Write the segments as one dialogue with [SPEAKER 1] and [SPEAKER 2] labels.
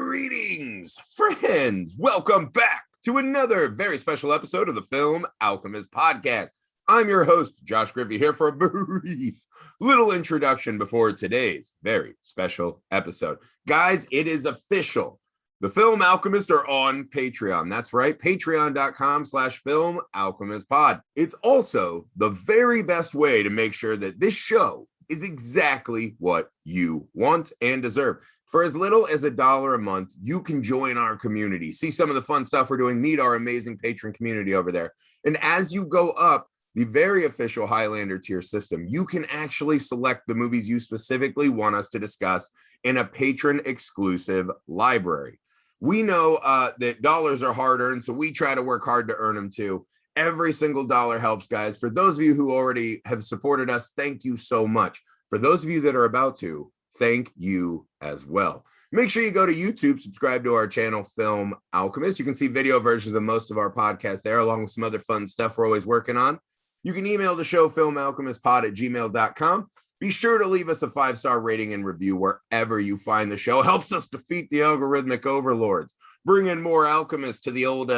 [SPEAKER 1] Greetings, friends. Welcome back to another very special episode of the Film Alchemist podcast. I'm your host, Josh Griffey, here for a brief little introduction before today's very special episode. Guys, it is official. The Film Alchemist are on Patreon. That's right, patreon.com/Film Alchemist Pod. It's also the very best way to make sure that this show is exactly what you want and deserve. For as little as $1 a month, you can join our community, see some of the fun stuff we're doing, meet our amazing patron community over there. And as you go up the very official Highlander tier system, you can actually select the movies you specifically want us to discuss in a patron exclusive library. We know that dollars are hard earned, so we try to work hard to earn them too. Every single dollar helps, guys. For those of you who already have supported us, thank you so much. For those of you that are about to, thank you as well. Make sure you go to YouTube, subscribe to our channel, Film Alchemist. You can see video versions of most of our podcasts there, along with some other fun stuff we're always working on. You can email the show, filmalchemistpod@gmail.com. Be sure to leave us a 5-star rating and review wherever you find the show. Helps us defeat the algorithmic overlords. Bring in more alchemists to the old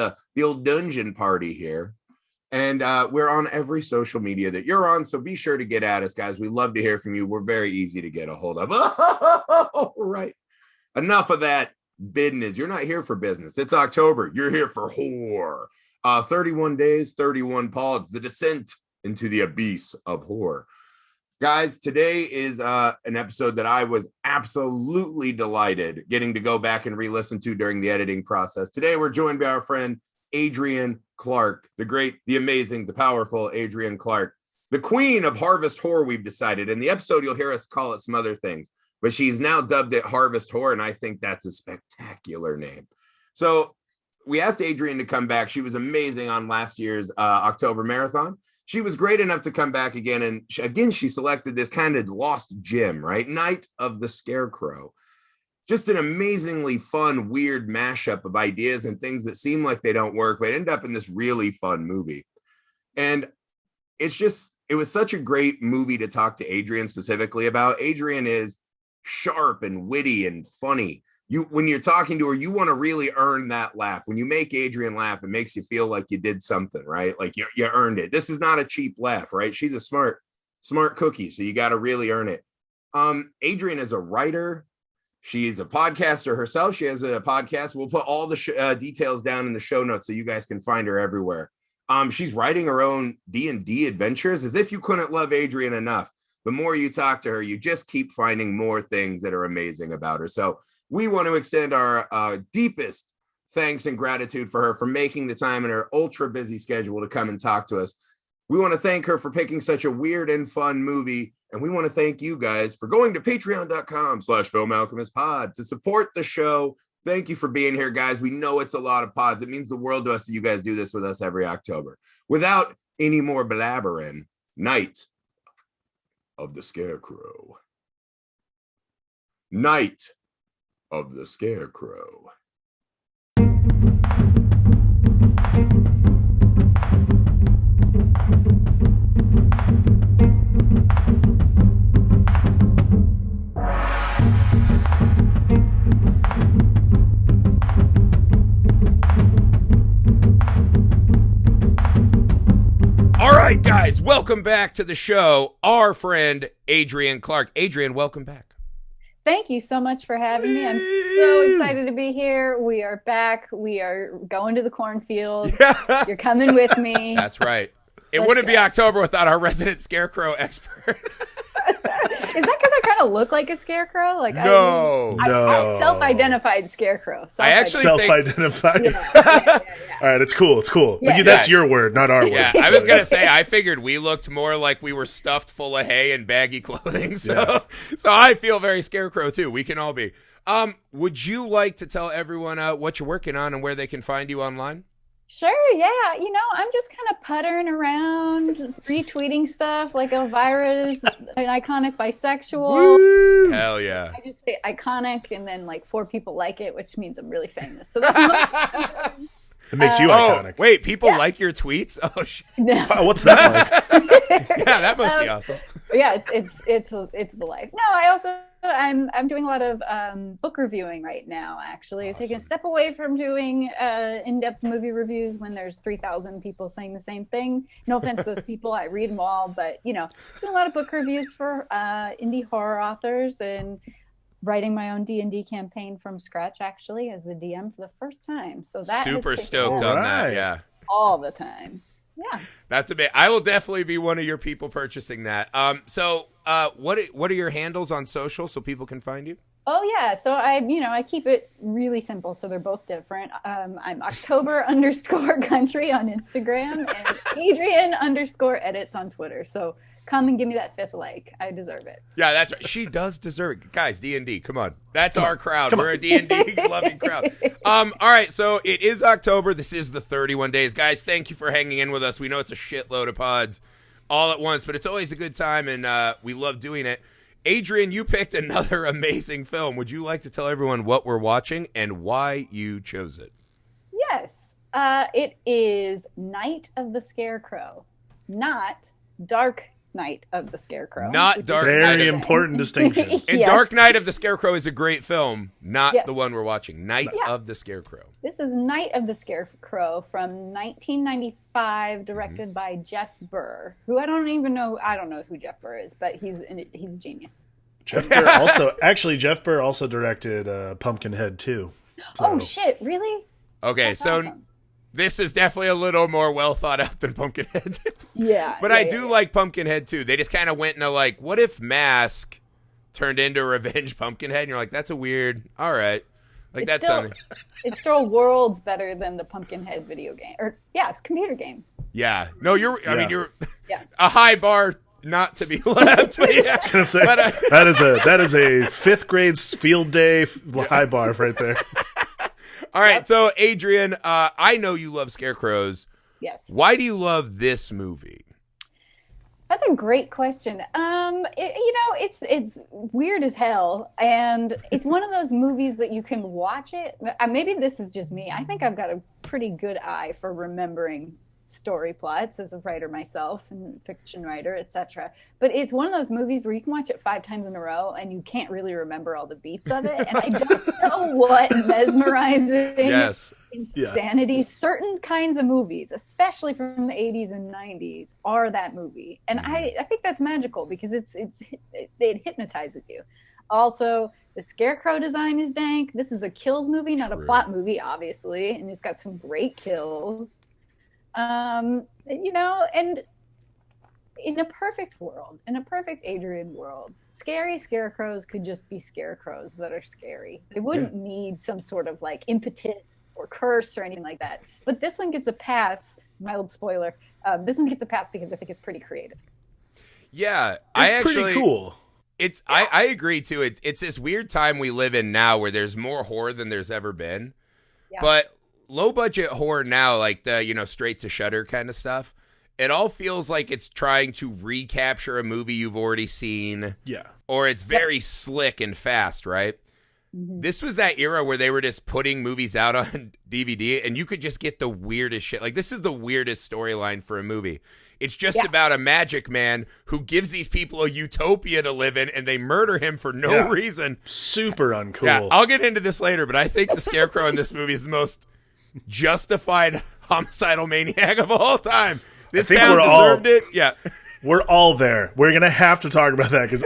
[SPEAKER 1] dungeon party here. And we're on every social media that you're on, so be sure to get at us, guys. We love to hear from you. We're very easy to get a hold of. All right. Enough of that business. You're not here for business. It's October. You're here for horror. 31 days, 31 pods, the descent into the abyss of horror. Guys, today is an episode that I was absolutely delighted getting to go back and re-listen to during the editing process. Today, we're joined by our friend, Adrienne Clark, the great, the amazing, the powerful Adrienne Clark, the queen of Harvest Horror, we've decided. In the episode, you'll hear us call it some other things, but she's now dubbed it Harvest Horror, and I think that's a spectacular name. So we asked Adrienne to come back. She was amazing on last year's October Marathon. She was great enough to come back again, and she selected this kind of lost gem, right? Night of the Scarecrow. Just an amazingly fun, weird mashup of ideas and things that seem like they don't work, but end up in this really fun movie. And it was such a great movie to talk to Adrienne specifically about. Adrienne is sharp and witty and funny. When you're talking to her, you want to really earn that laugh. When you make Adrienne laugh, it makes you feel like you did something, right? Like you earned it. This is not a cheap laugh, right? She's a smart cookie, so you got to really earn it. Adrienne is a writer. She's a podcaster herself. She has a podcast. We'll put all the details down in the show notes so you guys can find her everywhere. She's writing her own D&D adventures. As if you couldn't love Adrienne enough. The more you talk to her, you just keep finding more things that are amazing about her. So we want to extend our deepest thanks and gratitude for her for making the time in her ultra busy schedule to come and talk to us. We want to thank her for picking such a weird and fun movie. And we want to thank you guys for going to patreon.com/Film Alchemist Pod to support the show. Thank you for being here, guys. We know it's a lot of pods. It means the world to us that you guys do this with us every October. Without any more blabbering, Night of the Scarecrow. Night of the Scarecrow. All right, guys, welcome back to the show. Our friend Adrienne Clark. Adrienne, welcome back.
[SPEAKER 2] Thank you so much for having me. I'm so excited to be here. We are back. We are going to the cornfield. Yeah. You're coming with me.
[SPEAKER 1] That's right. It wouldn't be October without our resident Scarecrow expert.
[SPEAKER 2] Is that because I kind of look like a scarecrow? Like
[SPEAKER 1] no.
[SPEAKER 2] I self-identified scarecrow.
[SPEAKER 1] I actually
[SPEAKER 3] self-identified.
[SPEAKER 2] Yeah.
[SPEAKER 3] All right, it's cool.
[SPEAKER 2] Yeah.
[SPEAKER 3] But that's your word, not our word.
[SPEAKER 1] Yeah, I was gonna say I figured we looked more like we were stuffed full of hay and baggy clothing. So I feel very Scarecrow too. We can all be. Would you like to tell everyone what you're working on and where they can find you online?
[SPEAKER 2] Sure, yeah. I'm just kind of puttering around, retweeting stuff like Elvira's an iconic bisexual.
[SPEAKER 1] Woo! Hell yeah.
[SPEAKER 2] I just say iconic and then like 4 people like it, which means I'm really famous. So that's
[SPEAKER 3] It makes you iconic.
[SPEAKER 1] Wait, people like your tweets? Oh, shit.
[SPEAKER 2] No.
[SPEAKER 3] Wow, what's that like?
[SPEAKER 1] Yeah, that must be awesome.
[SPEAKER 2] Yeah, it's the life. No, I'm doing a lot of book reviewing right now. Actually,
[SPEAKER 3] Awesome.
[SPEAKER 2] taking a step away from doing in-depth movie reviews when there's 3,000 people saying the same thing. No offense to those people, I read them all, but doing a lot of book reviews for indie horror authors and writing my own D&D campaign from scratch, actually, as the DM for the first time. So that
[SPEAKER 1] Super
[SPEAKER 2] has
[SPEAKER 1] stoked
[SPEAKER 3] All
[SPEAKER 1] on that.
[SPEAKER 3] right.
[SPEAKER 1] Yeah.
[SPEAKER 2] all the time. Yeah.
[SPEAKER 1] That's a bit. I will definitely be one of your people purchasing that. So what are your handles on social so people can find you?
[SPEAKER 2] Oh yeah, so I keep it really simple, so they're both different. I'm October _ country on Instagram and Adrienne _ edits on Twitter. So come and give me that fifth like. I deserve it.
[SPEAKER 1] Yeah, that's right. She does deserve it. Guys, D&D, come on. That's our crowd. We're a D&D loving crowd. All right, so it is October. This is the 31 days. Guys, thank you for hanging in with us. We know it's a shitload of pods all at once, but it's always a good time, and we love doing it. Adrienne, you picked another amazing film. Would you like to tell everyone what we're watching and why you chose it?
[SPEAKER 2] Yes, it is Night of the Scarecrow, not Dark Night of the Scarecrow.
[SPEAKER 1] Not Dark Knight.
[SPEAKER 3] Very important distinction.
[SPEAKER 1] And
[SPEAKER 2] Yes.
[SPEAKER 1] Dark Knight of the Scarecrow is a great film, not
[SPEAKER 2] Yes.
[SPEAKER 1] the one we're watching. Night
[SPEAKER 2] Yeah.
[SPEAKER 1] of the Scarecrow.
[SPEAKER 2] This is Night of the Scarecrow from 1995, directed by Jeff Burr, who I don't know who Jeff Burr is, but he's a genius.
[SPEAKER 3] Jeff Burr also directed Pumpkinhead too. So.
[SPEAKER 2] Oh shit, really?
[SPEAKER 1] Okay,
[SPEAKER 2] That's
[SPEAKER 1] so
[SPEAKER 2] awesome.
[SPEAKER 1] this is definitely a little more well thought out than Pumpkinhead.
[SPEAKER 2] Yeah.
[SPEAKER 1] But I do like Pumpkinhead too. They just kind of went into like, what if Mask turned into Revenge Pumpkinhead? And you're like, that's a weird, all right. Like that's something.
[SPEAKER 2] It's still worlds better than the Pumpkinhead video game. It's a computer game.
[SPEAKER 1] Yeah. No, I mean, you're
[SPEAKER 2] Yeah.
[SPEAKER 1] a high bar not to be left. But yeah.
[SPEAKER 3] I was gonna say
[SPEAKER 1] But,
[SPEAKER 3] that is a fifth grade field day high bar right there.
[SPEAKER 1] all right. So Adrienne, I know you love Scarecrows.
[SPEAKER 2] Yes.
[SPEAKER 1] Why do you love this movie?
[SPEAKER 2] That's a great question. It's weird as hell, and it's one of those movies that you can watch it. Maybe this is just me. I think I've got a pretty good eye for remembering story plots as a writer myself and fiction writer, etc. But it's one of those movies where you can watch it 5 times in a row and you can't really remember all the beats of it. And I don't know what mesmerizing
[SPEAKER 1] Yes.
[SPEAKER 2] insanity certain kinds of movies, especially from the 80s and 90s, are that movie. And I think that's magical because it hypnotizes you. Also, the Scarecrow design is dank. This is a kills movie, not a plot movie, obviously, and it's got some great kills. And in a perfect world, in a perfect Adrienne world, scary scarecrows could just be scarecrows that are scary. They wouldn't need some sort of like impetus or curse or anything like that. But this one gets a pass. Mild spoiler. This one gets a pass because I think it's pretty creative.
[SPEAKER 1] Yeah,
[SPEAKER 3] It's pretty cool.
[SPEAKER 1] I agree too. It's this weird time we live in now where there's more horror than there's ever been.
[SPEAKER 2] Yeah.
[SPEAKER 1] But low budget horror now, like the straight to Shudder kind of stuff, it all feels like it's trying to recapture a movie you've already seen.
[SPEAKER 3] Yeah.
[SPEAKER 1] Or it's very slick and fast, right? Mm-hmm. This was that era where they were just putting movies out on DVD and you could just get the weirdest shit. Like this is the weirdest storyline for a movie. It's just about a magic man who gives these people a utopia to live in and they murder him for no reason.
[SPEAKER 3] Super uncool.
[SPEAKER 1] Yeah, I'll get into this later, but I think the Scarecrow in this movie is the most justified homicidal maniac of all time. This town deserved it. Yeah.
[SPEAKER 3] We're all there. We're going to have to talk about that because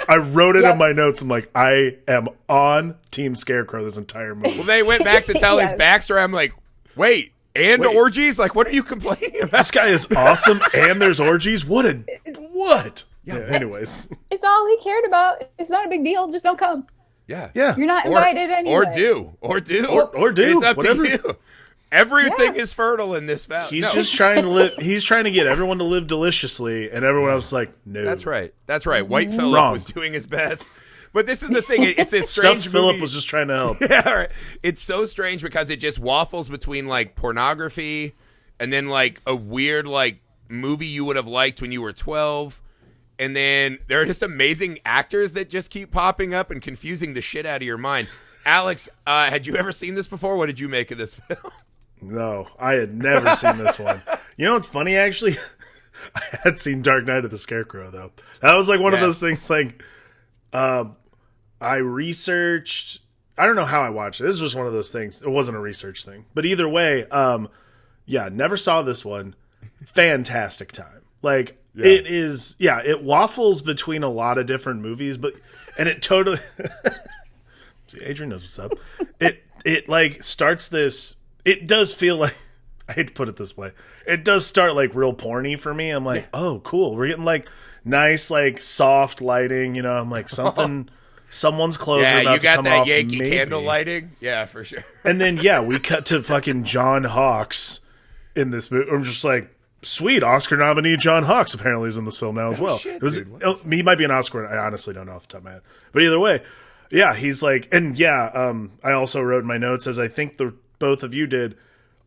[SPEAKER 3] I wrote it in my notes. I'm like, I am on Team Scarecrow this entire movie.
[SPEAKER 1] Well, they went back to tell his backstory. I'm like, wait, orgies? Like, what are you complaining about?
[SPEAKER 3] This guy is awesome and there's orgies? What? Yeah, anyways.
[SPEAKER 2] It's all he cared about. It's not a big deal. Just don't come.
[SPEAKER 1] Yeah.
[SPEAKER 2] You're not invited anyway.
[SPEAKER 1] Or do. It's up to you. Everything is fertile in this valley.
[SPEAKER 3] He's just trying to live. He's trying to get everyone to live deliciously, and everyone else is like, no.
[SPEAKER 1] That's right. White Phillip was doing his best. But this is the thing. It's this strange
[SPEAKER 3] Stuffed Phillip was just trying to help.
[SPEAKER 1] Yeah, right. It's so strange because it just waffles between like pornography and then like a weird like movie you would have liked when you were 12. And then there are just amazing actors that just keep popping up and confusing the shit out of your mind. Alex, had you ever seen this before? What did you make of this film?
[SPEAKER 3] No, I had never seen this one. You know what's funny, actually? I had seen Dark Knight of the Scarecrow though. That was like one of those things. Like, I researched. I don't know how I watched it. This was just one of those things. It wasn't a research thing, but either way, never saw this one. Fantastic time. Like it is. Yeah, it waffles between a lot of different movies, and it totally. See, Adrienne knows what's up. It like starts this. It does feel like. I hate to put it this way. It does start like real porny for me. I'm like, oh, cool. We're getting like nice, like soft lighting. You know, I'm like something. Someone's clothes are about to come off. Yeah, you got that
[SPEAKER 1] Yankee candle lighting. Yeah, for sure.
[SPEAKER 3] And then we cut to fucking John Hawkes in this movie. I'm just like, sweet, Oscar nominee John Hawkes apparently is in this film now as well.
[SPEAKER 1] Shit,
[SPEAKER 3] he might be an Oscar. I honestly don't know off the top of my head. But either way, he's like, and I also wrote in my notes, as I think both of you did,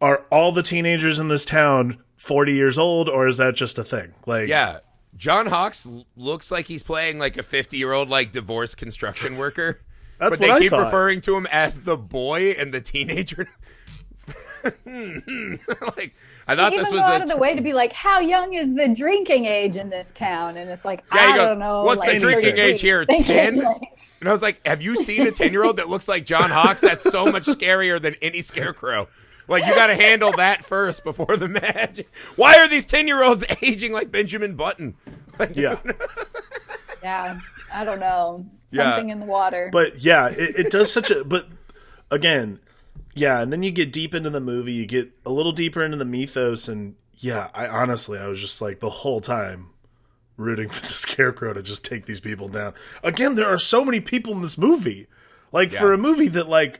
[SPEAKER 3] are all the teenagers in this town 40 years old, or is that just a thing? Like,
[SPEAKER 1] yeah. John Hawkes looks like he's playing like a 50-year-old like divorced construction worker.
[SPEAKER 3] That's
[SPEAKER 1] but
[SPEAKER 3] what
[SPEAKER 1] they
[SPEAKER 3] I
[SPEAKER 1] keep
[SPEAKER 3] thought.
[SPEAKER 1] Referring to him as the boy and the teenager. Like, I thought this was
[SPEAKER 2] out of the way to be like, how young is the drinking age in this town? And it's like, I don't know.
[SPEAKER 1] What's
[SPEAKER 2] like,
[SPEAKER 1] the drinking age here? 10? And I was like, have you seen a 10-year-old that looks like John Hawkes? That's so much scarier than any Scarecrow. Like, you got to handle that first before the magic. Why are these 10-year-olds aging like Benjamin Button? Like,
[SPEAKER 2] yeah, I don't know. Something in the water.
[SPEAKER 3] But yeah, it does such a. But again, and then you get deep into the movie, you get a little deeper into the mythos, and I was just like the whole time rooting for the Scarecrow to just take these people down. Again, there are so many people in this movie. Like, for a movie that, like,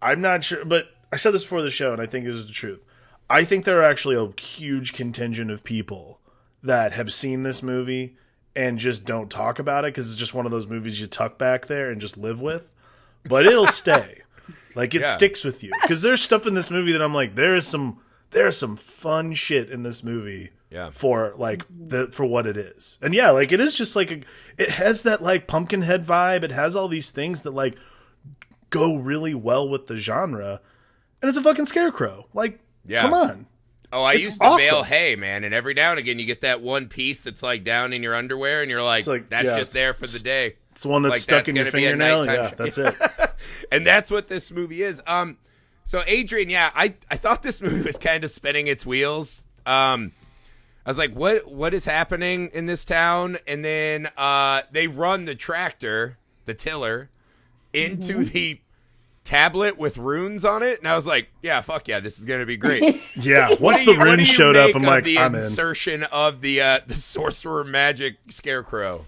[SPEAKER 3] I'm not sure, but I said this before the show, and I think this is the truth. I think there are actually a huge contingent of people that have seen this movie and just don't talk about it because it's just one of those movies you tuck back there and just live with. But it'll stay. Like, it sticks with you. Because there's stuff in this movie that I'm like, there's some fun shit in this movie for, like, for what it is. And like, it is just like, it has that, like, Pumpkinhead vibe. It has all these things that, like, go really well with the genre. And it's a fucking Scarecrow. Like, come on.
[SPEAKER 1] Oh, I used to bale hay, man, and every now and again you get that one piece that's like down in your underwear, and you're like that's just there for the day.
[SPEAKER 3] It's the one that's like, stuck in your fingernail. Yeah, that's it.
[SPEAKER 1] And that's what this movie is. So Adrienne, I thought this movie was kind of spinning its wheels. I was like, what is happening in this town? And then they run the tractor, the tiller, into the tablet with runes on it, and I was like, fuck yeah, this is gonna be great.
[SPEAKER 3] Once the runes showed up, I'm like,
[SPEAKER 1] the
[SPEAKER 3] I'm
[SPEAKER 1] insertion of the sorcerer magic Scarecrow.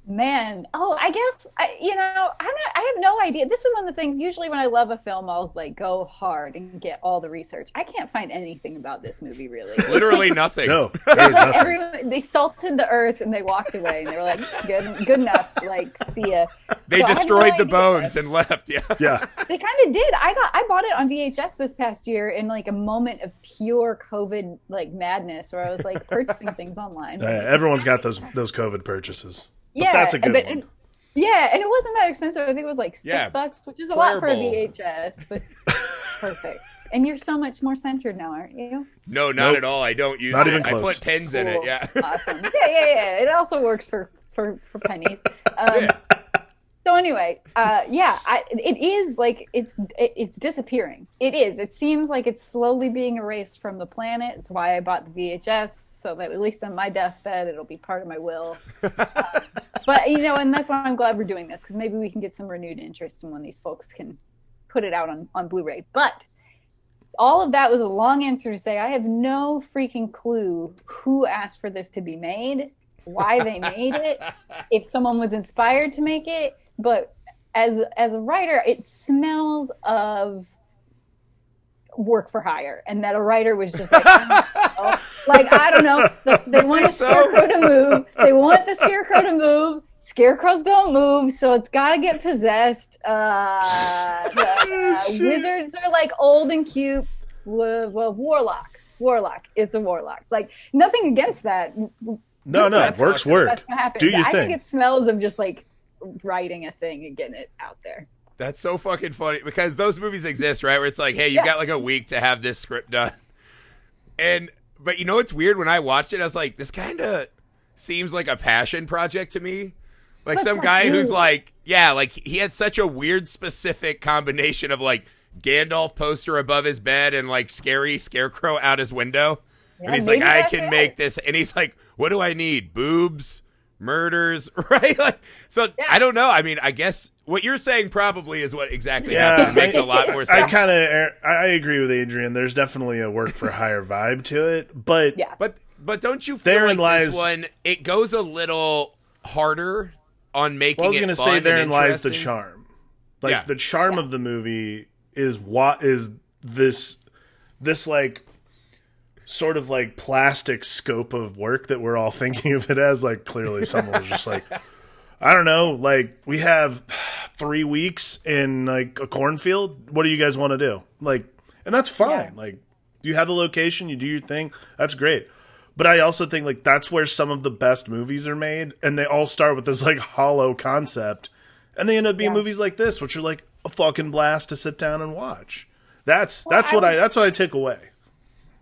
[SPEAKER 2] Man, I guess I have no idea. This is one of the things. Usually, when I love a film, I'll like go hard and get all the research. I can't find anything about this movie really.
[SPEAKER 1] Literally nothing.
[SPEAKER 3] No, there's nothing.
[SPEAKER 2] They salted the earth and they walked away, and they were like, "Good enough." Like, see ya.
[SPEAKER 1] They destroyed the bones and left. Yeah.
[SPEAKER 2] They kind of did. I bought it on VHS this past year in like a moment of pure COVID like madness, where I was like purchasing things online.
[SPEAKER 3] Everyone's got those COVID purchases. But that's a good one.
[SPEAKER 2] And it wasn't that expensive. I think it was like $6, which is a lot for a VHS, but perfect. And you're so much more centered now, aren't you?
[SPEAKER 1] No, not at all. I don't use
[SPEAKER 3] not
[SPEAKER 1] it.
[SPEAKER 3] Even close.
[SPEAKER 1] I put pens in it. Yeah.
[SPEAKER 2] Awesome. Yeah. It also works for pennies. So anyway, it is like it's disappearing. It is. It seems like it's slowly being erased from the planet. It's why I bought the VHS, so that at least on my deathbed, it'll be part of my will. But and that's why I'm glad we're doing this, because maybe we can get some renewed interest in when these folks can put it out on Blu-ray. But all of that was a long answer to say I have no freaking clue who asked for this to be made, why they made it, if someone was inspired to make it. But as a writer, it smells of work for hire, and that a writer was just like, I don't know. They want the Scarecrow to move. They want the Scarecrow to move. Scarecrows don't move, so it's got to get possessed. Wizards are like old and cute. Well, Warlock is a warlock. Like, nothing against that.
[SPEAKER 3] No, works work.
[SPEAKER 2] That's what happened.
[SPEAKER 3] Do your
[SPEAKER 2] I
[SPEAKER 3] thing.
[SPEAKER 2] think it smells of just like writing a thing and getting it out there.
[SPEAKER 1] That's so fucking funny, because those movies exist, right? Where it's like, hey, you got like a week to have this script done. And But you know what's weird? When I watched it, I was like, this kind of seems like a passion project to me. Like some guy who's like, yeah, like he had such a weird specific combination of like Gandalf poster above his bed and like scary Scarecrow out his window.
[SPEAKER 2] Yeah,
[SPEAKER 1] and he's like, I can make this. And he's like, what do I need? Boobs, murders, right? Like, so I don't know. I mean, I guess what you're saying probably is what exactly happened. It makes a lot more sense.
[SPEAKER 3] I agree with Adrienne. There's definitely a work for hire vibe to it, but
[SPEAKER 1] but don't you feel like this one, it goes a little harder on making it fun? I was going to say therein lies
[SPEAKER 3] the charm. Like the charm of the movie is what is this like sort of like plastic scope of work that we're all thinking of it as. Like clearly someone was just like, I don't know, like we have 3 weeks in like a cornfield. What do you guys want to do? Like, and that's fine. Yeah. Like you have the location, you do your thing. That's great. But I also think like that's where some of the best movies are made, and they all start with this like hollow concept, and they end up being movies like this, which are like a fucking blast to sit down and watch. That's what I took away.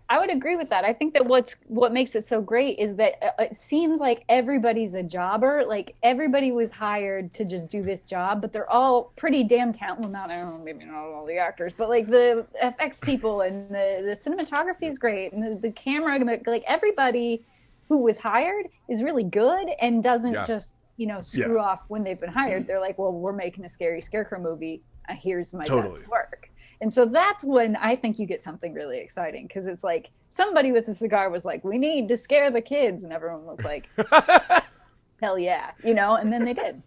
[SPEAKER 2] I would agree with that. I think that what makes it so great is that it seems like everybody's a jobber. Like everybody was hired to just do this job, but they're all pretty damn talented. Well, I don't know, maybe not all the actors, but like the FX people and the cinematography is great, and the camera, like everybody who was hired is really good and doesn't just screw off when they've been hired. They're like, well, we're making a scary Scarecrow movie. Here's my best work. And so that's when I think you get something really exciting, because it's like somebody with a cigar was like, we need to scare the kids. And everyone was like, hell yeah, and then they did.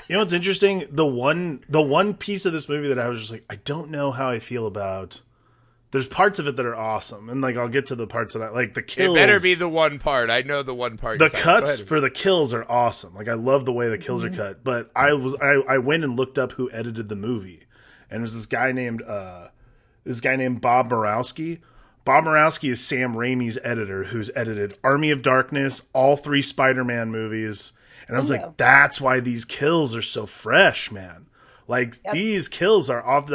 [SPEAKER 3] You know what's interesting? The one piece of this movie that I was just like, I don't know how I feel about. There's parts of it that are awesome. And like, I'll get to the parts that I like. The kills.
[SPEAKER 1] It better be the one part. I know the one part.
[SPEAKER 3] The cuts for the kills are awesome. Like I love the way the kills are cut, but I went and looked up who edited the movie. And there's this guy named Bob Murawski. Bob Murawski is Sam Raimi's editor, who's edited Army of Darkness, all 3 Spider-Man movies. And I was like, that's why these kills are so fresh, man. Like these kills are off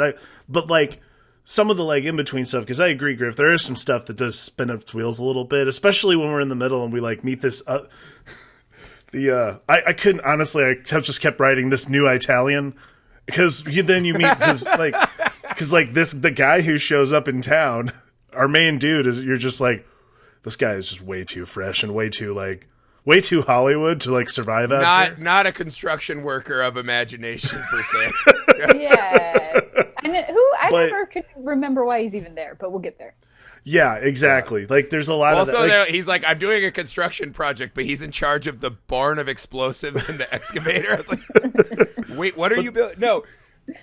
[SPEAKER 3] but like some of the like in between stuff, because I agree, Griff, there is some stuff that does spin up its wheels a little bit, especially when we're in the middle and we like meet this I couldn't honestly, I just kept writing this new Italian. Because then you meet the guy who shows up in town, our main dude is, you're just like, this guy is just way too fresh and way too Hollywood to like survive out there.
[SPEAKER 1] Not a construction worker of imagination per se.
[SPEAKER 2] Yeah, and I never could remember why he's even there, but we'll get there.
[SPEAKER 3] Yeah, exactly. Like there's a lot of that.
[SPEAKER 1] Also, he's like, I'm doing a construction project, but he's in charge of the barn of explosives and the excavator. I was like, wait, what are you building? No.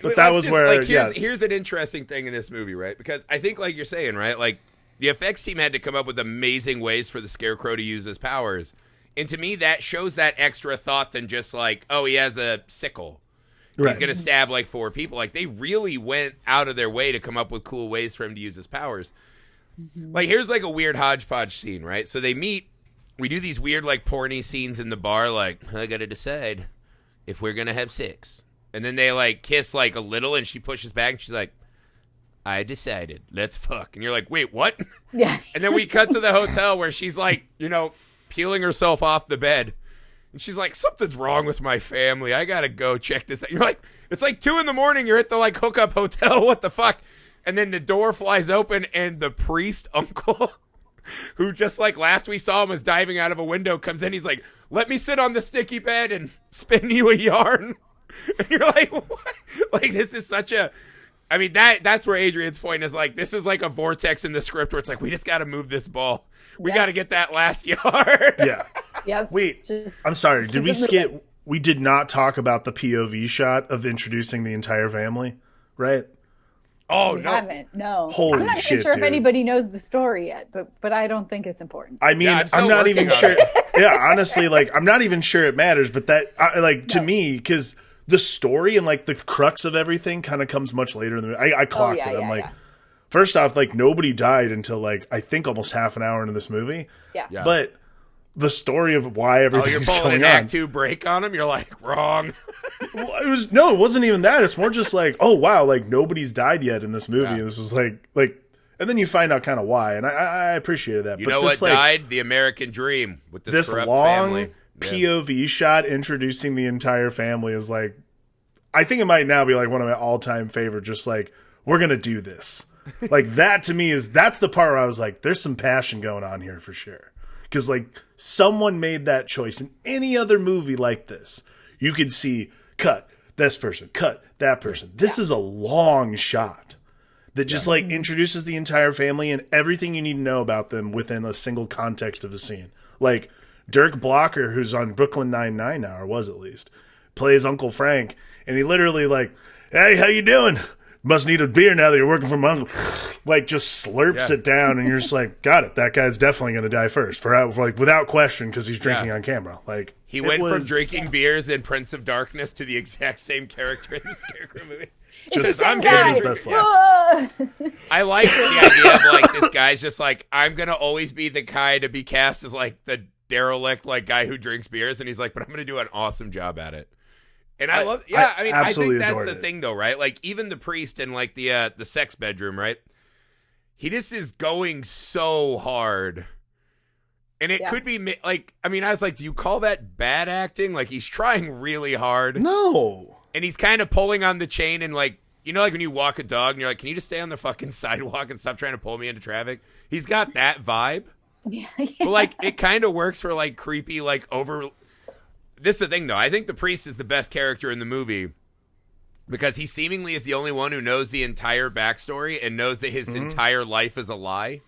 [SPEAKER 3] But that was where,
[SPEAKER 1] here's an interesting thing in this movie, right? Because I think, like you're saying, right? Like the effects team had to come up with amazing ways for the Scarecrow to use his powers. And to me, that shows that extra thought than just like, oh, he has a sickle. Right. He's going to stab like 4 people. Like they really went out of their way to come up with cool ways for him to use his powers. Like here's like a weird hodgepodge scene, right? So they meet, we do these weird like porny scenes in the bar, like I gotta decide if we're gonna have sex, and then they like kiss like a little, and she pushes back and she's like, I decided, let's fuck. And you're like, wait, what?
[SPEAKER 2] Yeah.
[SPEAKER 1] And then we cut to the hotel where she's like, peeling herself off the bed, and she's like, something's wrong with my family, I gotta go check this out. You're like, it's like 2 a.m, you're at the like hookup hotel, what the fuck? And then the door flies open, and the priest uncle, who just like last we saw him was diving out of a window, comes in. He's like, let me sit on the sticky bed and spin you a yarn. And you're like, what? Like, this is such a... I mean, that's where Adrienne's point is like, this is like a vortex in the script where it's like, we just got to move this ball. We got to get that last yard.
[SPEAKER 3] Yeah. Yep. Wait, I'm sorry. Did we skip... We did not talk about the POV shot of introducing the entire family, right?
[SPEAKER 1] Oh,
[SPEAKER 2] we
[SPEAKER 1] no.
[SPEAKER 2] haven't. No.
[SPEAKER 3] Holy
[SPEAKER 2] I'm not
[SPEAKER 3] shit,
[SPEAKER 2] sure
[SPEAKER 3] dude.
[SPEAKER 2] if anybody knows the story yet, but I don't think it's important.
[SPEAKER 3] I mean, I'm not even sure. Yeah, honestly, like, I'm not even sure it matters, but that, to me, because the story and, like, the crux of everything kind of comes much later in the movie. I clocked it. I'm like, first off, like, nobody died until, like, I think almost half an hour into this movie.
[SPEAKER 2] Yeah.
[SPEAKER 3] But the story of why everything's going on.
[SPEAKER 1] You're pulling an Act 2 break on him? You're like, wrong.
[SPEAKER 3] Well, it wasn't even that. It's more just like, oh, wow, like, nobody's died yet in this movie. Yeah. This was like, And then you find out kind of why, and I appreciated that.
[SPEAKER 1] You
[SPEAKER 3] but
[SPEAKER 1] know
[SPEAKER 3] this,
[SPEAKER 1] what died? The American dream with this corrupt
[SPEAKER 3] long
[SPEAKER 1] family.
[SPEAKER 3] POV shot introducing the entire family is like, I think it might now be like one of my all-time favorite. Just like, we're gonna do this. Like that to me that's the part where I was like, there's some passion going on here for sure. Because like someone made that choice. In any other movie like this, you could see cut this person, cut that person. This is a long shot that just like introduces the entire family and everything you need to know about them within a single context of a scene. Like Dirk Blocker, who's on Brooklyn Nine-Nine now, or was at least, plays Uncle Frank, and he literally like, hey, how you doing? Must need a beer now that you're working for my uncle. Like just slurps it down, and you're just like, got it. That guy's definitely going to die first, for like without question, because he's drinking on camera. Like
[SPEAKER 1] he went from drinking beers in Prince of Darkness to the exact same character in the Scarecrow movie.
[SPEAKER 3] Just
[SPEAKER 2] I'm
[SPEAKER 3] his best life.
[SPEAKER 1] I like the idea of like this guy's just like, I'm gonna always be the guy to be cast as like the derelict like guy who drinks beers, and he's like, but I'm gonna do an awesome job at it. And I love, I mean, I think that's the thing though, right? Like even the priest in like the sex bedroom, right? He just is going so hard. And it could be like, I mean, I was like, do you call that bad acting? Like he's trying really hard.
[SPEAKER 3] No.
[SPEAKER 1] And he's kind of pulling on the chain and like, you know, like when you walk a dog and you're like, can you just stay on the fucking sidewalk and stop trying to pull me into traffic? He's got that vibe.
[SPEAKER 2] Yeah.
[SPEAKER 1] But like, it kind of works for like creepy, like over. This is the thing though. I think the priest is the best character in the movie because he seemingly is the only one who knows the entire backstory and knows that his entire life is a lie.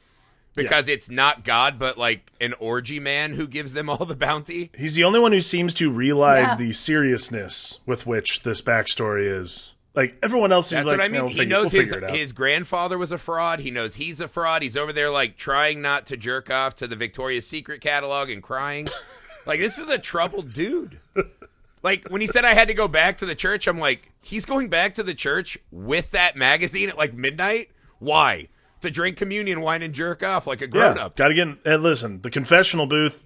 [SPEAKER 1] Because it's not God, but like an orgy man who gives them all the bounty.
[SPEAKER 3] He's the only one who seems to realize the seriousness with which this backstory is. Like everyone else seems
[SPEAKER 1] That's
[SPEAKER 3] like,
[SPEAKER 1] what I mean.
[SPEAKER 3] No,
[SPEAKER 1] he knows
[SPEAKER 3] we'll
[SPEAKER 1] his grandfather was a fraud. He knows he's a fraud. He's over there like trying not to jerk off to the Victoria's Secret catalog and crying. Like this is a troubled dude. Like when he said I had to go back to the church, I'm like, he's going back to the church with that magazine at like midnight? Why? To drink communion wine and jerk off like a grown-up.
[SPEAKER 3] Gotta get in. And listen, the confessional booth,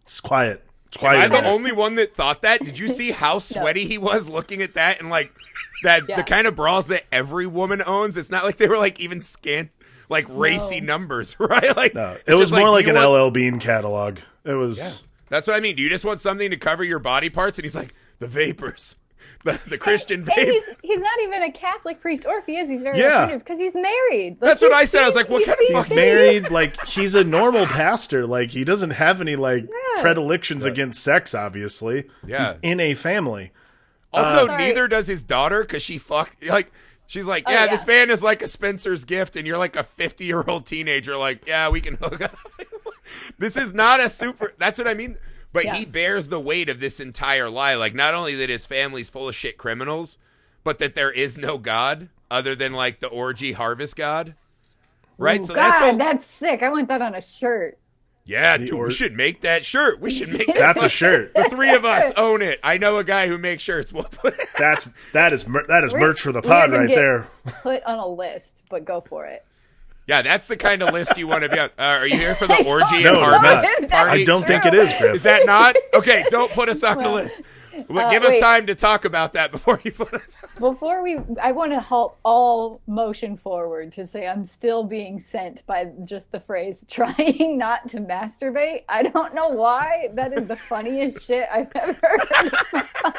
[SPEAKER 3] it's quiet. It's quiet.
[SPEAKER 1] Am I the only one that thought that? Did you see how sweaty he was looking at that and like that the kind of bras that every woman owns? It's not like they were like even scant, like racy numbers, right? Like
[SPEAKER 3] it was more like an LL Bean catalog. It was.
[SPEAKER 1] Yeah. That's what I mean. Do you just want something to cover your body parts? And he's like, the vapors. The Christian babe.
[SPEAKER 2] And he's not even a Catholic priest, or if he is, he's very offended because he's married. Like,
[SPEAKER 1] that's what I said. I was like, what kind of
[SPEAKER 3] he's married? Like he's a normal pastor. Like he doesn't have any like predilections against sex. Obviously, he's in a family.
[SPEAKER 1] Also, neither does his daughter because she fucked. Like she's like, this van is like a Spencer's gift, and you're like a 50-year-old teenager. Like, yeah, we can hook up. This is not a super. That's what I mean. But he bears the weight of this entire lie. Like, not only that his family's full of shit criminals, but that there is no God other than, like, the orgy harvest God. Right?
[SPEAKER 2] Ooh,
[SPEAKER 1] so
[SPEAKER 2] God, that's sick. I want that on a shirt.
[SPEAKER 1] Yeah, dude, we should make that shirt. We should make that.
[SPEAKER 3] That's a shirt.
[SPEAKER 1] The three of us own it. I know a guy who makes shirts. We'll put it.
[SPEAKER 3] That is merch for the pod right there.
[SPEAKER 2] Put on a list, but go for it.
[SPEAKER 1] Yeah, that's the kind of list you want to be on. Are you here for the orgy
[SPEAKER 3] no,
[SPEAKER 1] and harvest party?
[SPEAKER 3] I don't think it is, Griff.
[SPEAKER 1] Is that not? Okay, don't put us on the list. Give us time to talk about that before you put us on.
[SPEAKER 2] I want to halt all motion forward to say I'm still being sent by just the phrase trying not to masturbate. I don't know why. That is the funniest shit I've ever heard.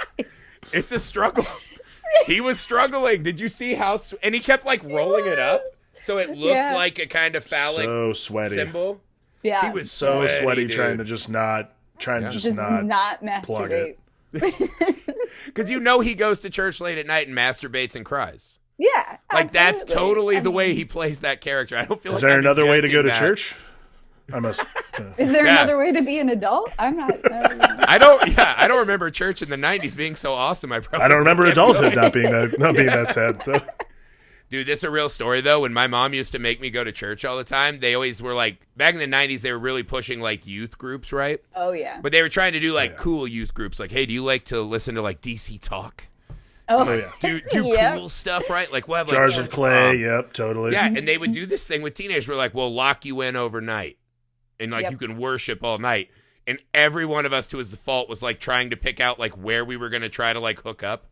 [SPEAKER 1] It's a struggle. He was struggling. Did you see how... And he kept like rolling it up. So it looked like a kind of phallic symbol.
[SPEAKER 2] Yeah.
[SPEAKER 1] He was
[SPEAKER 3] so sweaty
[SPEAKER 1] dude.
[SPEAKER 3] trying to just not
[SPEAKER 2] masturbate.
[SPEAKER 3] Plug it.
[SPEAKER 1] Because you know he goes to church late at night and masturbates and cries.
[SPEAKER 2] Yeah.
[SPEAKER 1] Like that's totally the way he plays that character. I don't feel
[SPEAKER 3] Is
[SPEAKER 1] like
[SPEAKER 3] there another way to go to church? I must.
[SPEAKER 2] Is there another way to be an adult? I'm not.
[SPEAKER 1] I don't remember church in the 90s being so awesome. I don't
[SPEAKER 3] remember adulthood not being that sad. So.
[SPEAKER 1] Dude, this is a real story, though. When my mom used to make me go to church all the time, they always were like, back in the 90s, they were really pushing like youth groups, right?
[SPEAKER 2] Oh, yeah.
[SPEAKER 1] But they were trying to do like cool youth groups. Like, hey, do you like to listen to like DC Talk?
[SPEAKER 3] Oh yeah.
[SPEAKER 1] Do cool stuff, right? Like, what?
[SPEAKER 3] Jars of Clay, yep, totally.
[SPEAKER 1] Yeah, and they would do this thing with teenagers where like, we'll lock you in overnight. And like, you can worship all night. And every one of us, to his default, was like trying to pick out like where we were going to try to like hook up.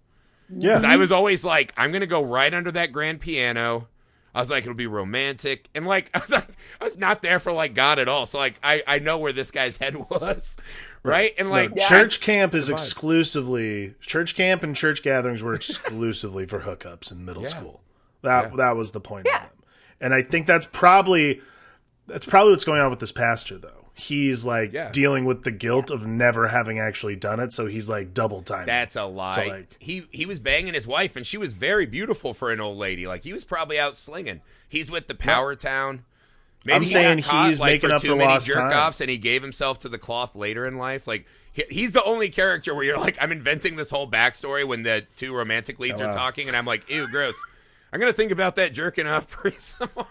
[SPEAKER 3] Yeah.
[SPEAKER 1] I was always like, I'm going to go right under that grand piano. I was like, it'll be romantic. And like, I was not there for like God at all. So like, I know where this guy's head was. Right. And like,
[SPEAKER 3] church camp is exclusively, church camp and church gatherings were exclusively for hookups in middle school. That was the point of them. And I think that's probably what's going on with this pastor, though. He's like dealing with the guilt of never having actually done it, so he's like double timing.
[SPEAKER 1] That's a lie. So like, he was banging his wife, and she was very beautiful for an old lady. Like he was probably out slinging. He's with the Power Town. Maybe
[SPEAKER 3] I'm saying he's making up for lost
[SPEAKER 1] jerk offs, and he gave himself to the cloth later in life. Like he's the only character where you're like, I'm inventing this whole backstory when the two romantic leads are talking, and I'm like, ew, gross. I'm gonna think about that jerking off priest some more.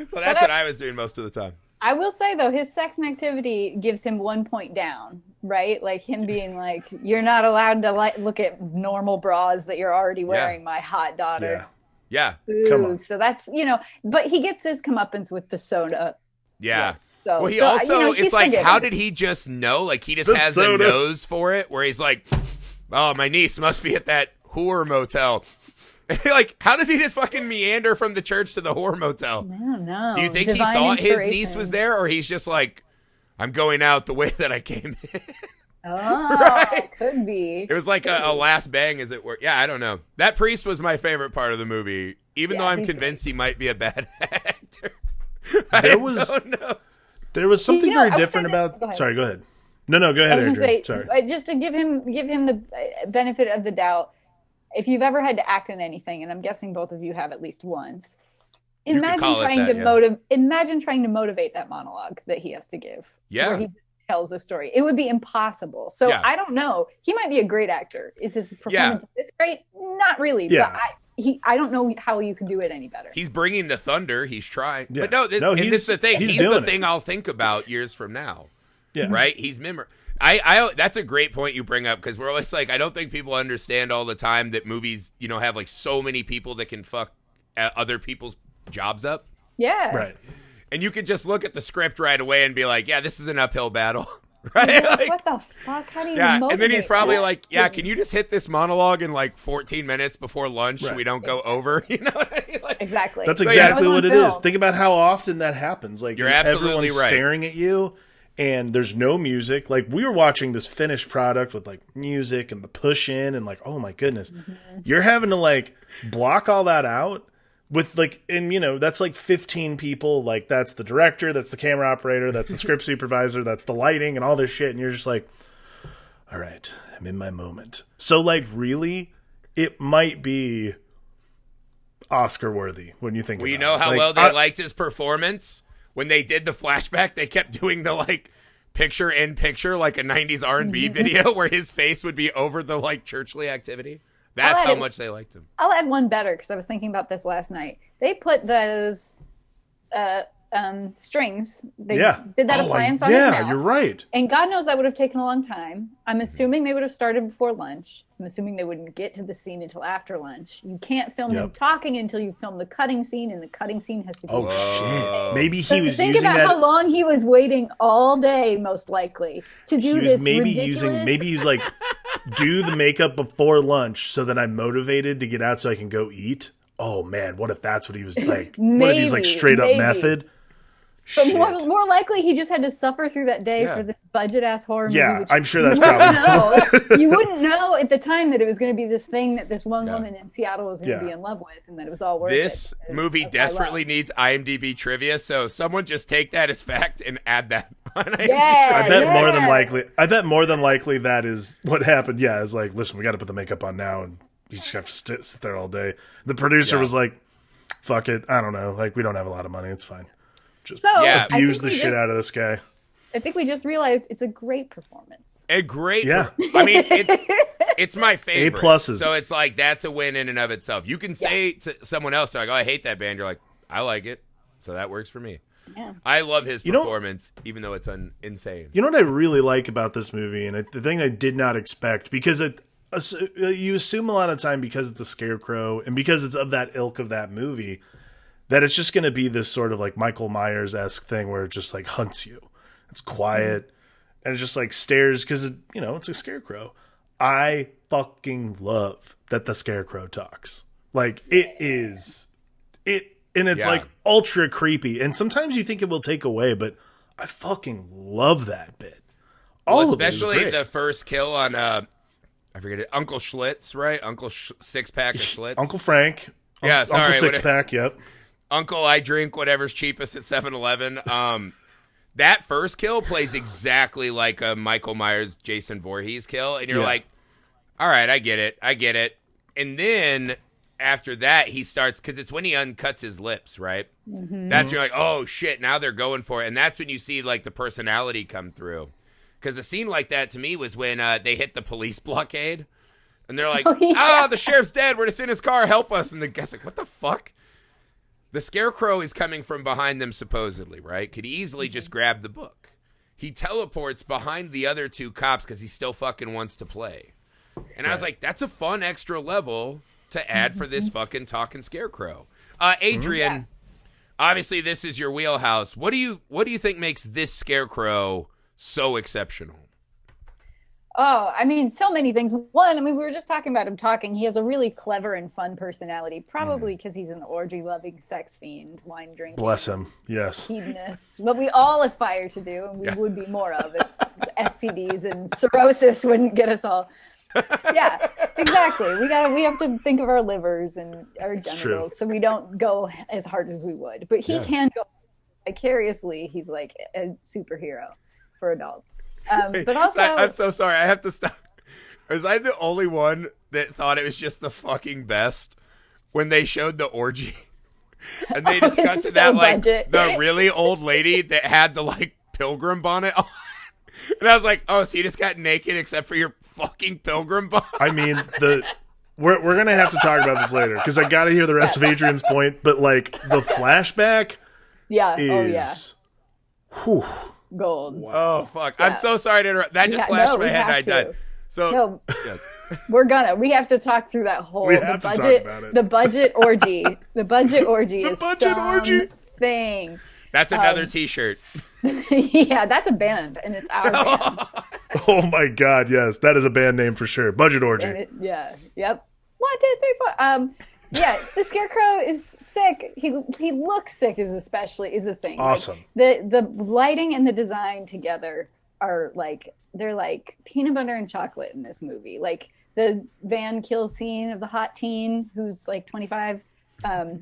[SPEAKER 1] So that's what I was doing most of the time.
[SPEAKER 2] I will say, though, his sex and activity gives him 1 point down, right? Like him being like, you're not allowed to look at normal bras that you're already wearing, my hot daughter.
[SPEAKER 1] Yeah.
[SPEAKER 2] Ooh,
[SPEAKER 3] come on.
[SPEAKER 2] So that's, but he gets his comeuppance with the soda.
[SPEAKER 1] Yeah.
[SPEAKER 2] So,
[SPEAKER 1] well, he also, it's like,
[SPEAKER 2] forgiven.
[SPEAKER 1] how did he just know? Like, he just has a nose for it where he's like, oh, my niece must be at that whore motel. Like, how does he just fucking meander from the church to the whore motel?
[SPEAKER 2] I don't know.
[SPEAKER 1] Do you think he thought his niece was there, or he's just like, I'm going out the way that I came in?
[SPEAKER 2] Oh, could be.
[SPEAKER 1] It was like a last bang, as it were. Yeah, I don't know. That priest was my favorite part of the movie, even though I'm convinced he might be a bad actor. There
[SPEAKER 3] was something very different about.
[SPEAKER 2] Go
[SPEAKER 3] sorry, go ahead. No, go ahead, Adrienne. Sorry.
[SPEAKER 2] Just to give him the benefit of the doubt. If you've ever had to act in anything, and I'm guessing both of you have at least once, imagine trying to motivate that monologue that he has to give.
[SPEAKER 1] Yeah.
[SPEAKER 2] Where he tells a story. It would be impossible. So I don't know. He might be a great actor. Is his performance this great? Not really.
[SPEAKER 3] Yeah.
[SPEAKER 2] But I don't know how you can do it any better.
[SPEAKER 1] He's bringing the thunder. He's trying.
[SPEAKER 3] Yeah.
[SPEAKER 1] But this is the thing. He's the thing I'll think about years from now.
[SPEAKER 3] Yeah.
[SPEAKER 1] Right? He's I that's a great point you bring up, because we're always like, I don't think people understand all the time that movies, have like so many people that can fuck other people's jobs up.
[SPEAKER 2] Yeah.
[SPEAKER 3] Right.
[SPEAKER 1] And you could just look at the script right away and be like, yeah, this is an uphill battle. Right?
[SPEAKER 2] Like, what the fuck? How do you motivate
[SPEAKER 1] and then he's probably
[SPEAKER 2] that?
[SPEAKER 1] like, yeah, can you just hit this monologue in like 14 minutes before lunch so we don't go over? You know what I mean? Like,
[SPEAKER 2] exactly.
[SPEAKER 3] That's exactly what it is. Think about how often that happens. Like,
[SPEAKER 1] you're absolutely
[SPEAKER 3] everyone's
[SPEAKER 1] right.
[SPEAKER 3] staring at you. And there's no music. Like, we were watching this finished product with like music and the push in and like, oh my goodness, you're having to like block all that out with like, and that's like 15 people. Like, that's the director, that's the camera operator, that's the script supervisor, that's the lighting and all this shit. And you're just like, all right, I'm in my moment. So like, really, it might be Oscar worthy when you think about it.
[SPEAKER 1] You know how well they liked his performance? When they did the flashback, they kept doing the like picture in picture, like a 90s R&B video where his face would be over the like churchly activity. That's how much they liked him.
[SPEAKER 2] I'll add one better, because I was thinking about this last night. They put those strings. They did that appliance on his mouth.
[SPEAKER 3] Yeah, you're right.
[SPEAKER 2] And God knows that would have taken a long time. I'm assuming they would have started before lunch. I'm assuming they wouldn't get to the scene until after lunch. You can't film him talking until you film the cutting scene, and the cutting scene has to be...
[SPEAKER 3] Oh, shit. Maybe he was
[SPEAKER 2] think
[SPEAKER 3] using
[SPEAKER 2] about
[SPEAKER 3] that...
[SPEAKER 2] how long he was waiting all day, most likely, to do this
[SPEAKER 3] maybe
[SPEAKER 2] ridiculous...
[SPEAKER 3] he's like, do the makeup before lunch so that I'm motivated to get out so I can go eat. Oh, man, what if that's what he was like? What if he's like straight up method?
[SPEAKER 2] But more likely, he just had to suffer through that day for this budget-ass horror movie.
[SPEAKER 3] Yeah, I'm sure that's probably...
[SPEAKER 2] You wouldn't know at the time that it was going to be this thing that this one woman in Seattle was going to be in love with, and that it was all worth it.
[SPEAKER 1] This movie desperately needs IMDb trivia, so someone just take that as fact and add that on IMDb.
[SPEAKER 3] I bet more than likely that is what happened. Yeah, it's like, listen, we got to put the makeup on now, and you just have to sit there all day. The producer was like, fuck it, I don't know. Like, we don't have a lot of money. It's fine. Just abuse the shit out of this guy.
[SPEAKER 2] I think we just realized it's a great performance.
[SPEAKER 1] I mean, it's my favorite.
[SPEAKER 3] A+.
[SPEAKER 1] So it's like, that's a win in and of itself. You can say to someone else, like, oh, I hate that band. You're like, I like it. So that works for me. Yeah. I love his performance, even though it's insane.
[SPEAKER 3] You know what I really like about this movie, and the thing I did not expect, because you assume a lot of time, because it's a Scarecrow and because it's of that ilk of that movie, that it's just going to be this sort of like Michael Myers-esque thing where it just like hunts you. It's quiet and it just like stares, because it's a Scarecrow. I fucking love that the Scarecrow talks. Like, it and it's like ultra creepy. And sometimes you think it will take away, but I fucking love that bit.
[SPEAKER 4] Especially the first kill on I forget it, Uncle Schlitz, right? Uncle six pack of Schlitz.
[SPEAKER 3] Uncle Frank.
[SPEAKER 4] Yeah, sorry,
[SPEAKER 3] Uncle six pack. Yep.
[SPEAKER 4] Uncle, I drink whatever's cheapest at 7-Eleven. That first kill plays exactly like a Michael Myers, Jason Voorhees kill, and you're like, all right, I get it. And then after that, he starts, because it's when he uncuts his lips, right? Mm-hmm. That's when you're like, oh shit, now they're going for it, and that's when you see like the personality come through. Because a scene like that to me was when they hit the police blockade, and they're like, the sheriff's dead, we're just in his car, help us. And the guy's like, what the fuck? The Scarecrow is coming from behind them, supposedly, right? Could easily just grab the book. He teleports behind the other two cops because he still fucking wants to play. And I was like, that's a fun extra level to add for this fucking talking Scarecrow. Adrienne, obviously this is your wheelhouse. What do you think makes this Scarecrow so exceptional?
[SPEAKER 2] Oh, I mean, so many things. One, I mean, we were just talking about him talking. He has a really clever and fun personality, probably because he's an orgy-loving sex fiend, wine drinking.
[SPEAKER 3] Bless him. Yes.
[SPEAKER 2] Hedonist. What we all aspire to do, and we would be more of it. STDs and cirrhosis wouldn't get us all. Yeah, exactly. We have to think of our livers and our genitals, so we don't go as hard as we would. But he can go vicariously. He's like a superhero for adults. But also,
[SPEAKER 4] I'm so sorry. I have to stop. Was I the only one that thought it was just the fucking best when they showed the orgy? And they just cut to that like the really old lady that had the like pilgrim bonnet on. And I was like, oh, so you just got naked except for your fucking pilgrim bonnet?
[SPEAKER 3] I mean, we're gonna have to talk about this later because I gotta hear the rest of Adrienne's point. But like the flashback, is
[SPEAKER 2] gold.
[SPEAKER 4] Wow. Oh fuck! Yeah. I'm so sorry to interrupt. That just flashed in my head. And I died. So
[SPEAKER 2] we have to talk through that whole the budget orgy. The budget orgy is something.
[SPEAKER 4] That's another T-shirt.
[SPEAKER 2] Yeah, that's a band, and it's our band.
[SPEAKER 3] Oh my god, yes, that is a band name for sure. Budget orgy.
[SPEAKER 2] Yep. 1, 2, 3, 4. Yeah, the Scarecrow is sick. He looks sick is a thing.
[SPEAKER 3] Awesome.
[SPEAKER 2] Like, the lighting and the design together are like they're like peanut butter and chocolate in this movie. Like the van kill scene of the hot teen who's like 25, the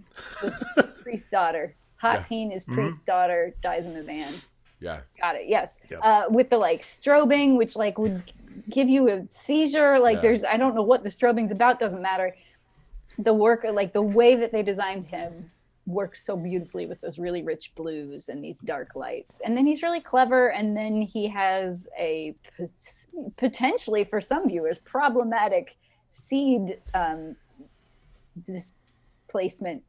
[SPEAKER 2] priest's daughter. Hot teen is priest's daughter, dies in the van.
[SPEAKER 4] Yeah.
[SPEAKER 2] Got it. Yes. Yep. With the like strobing, which like would give you a seizure. Like I don't know what the strobing's about. Doesn't matter. The work, like the way that they designed him, works so beautifully with those really rich blues and these dark lights. And then he's really clever. And then he has a potentially, for some viewers, problematic seed displacement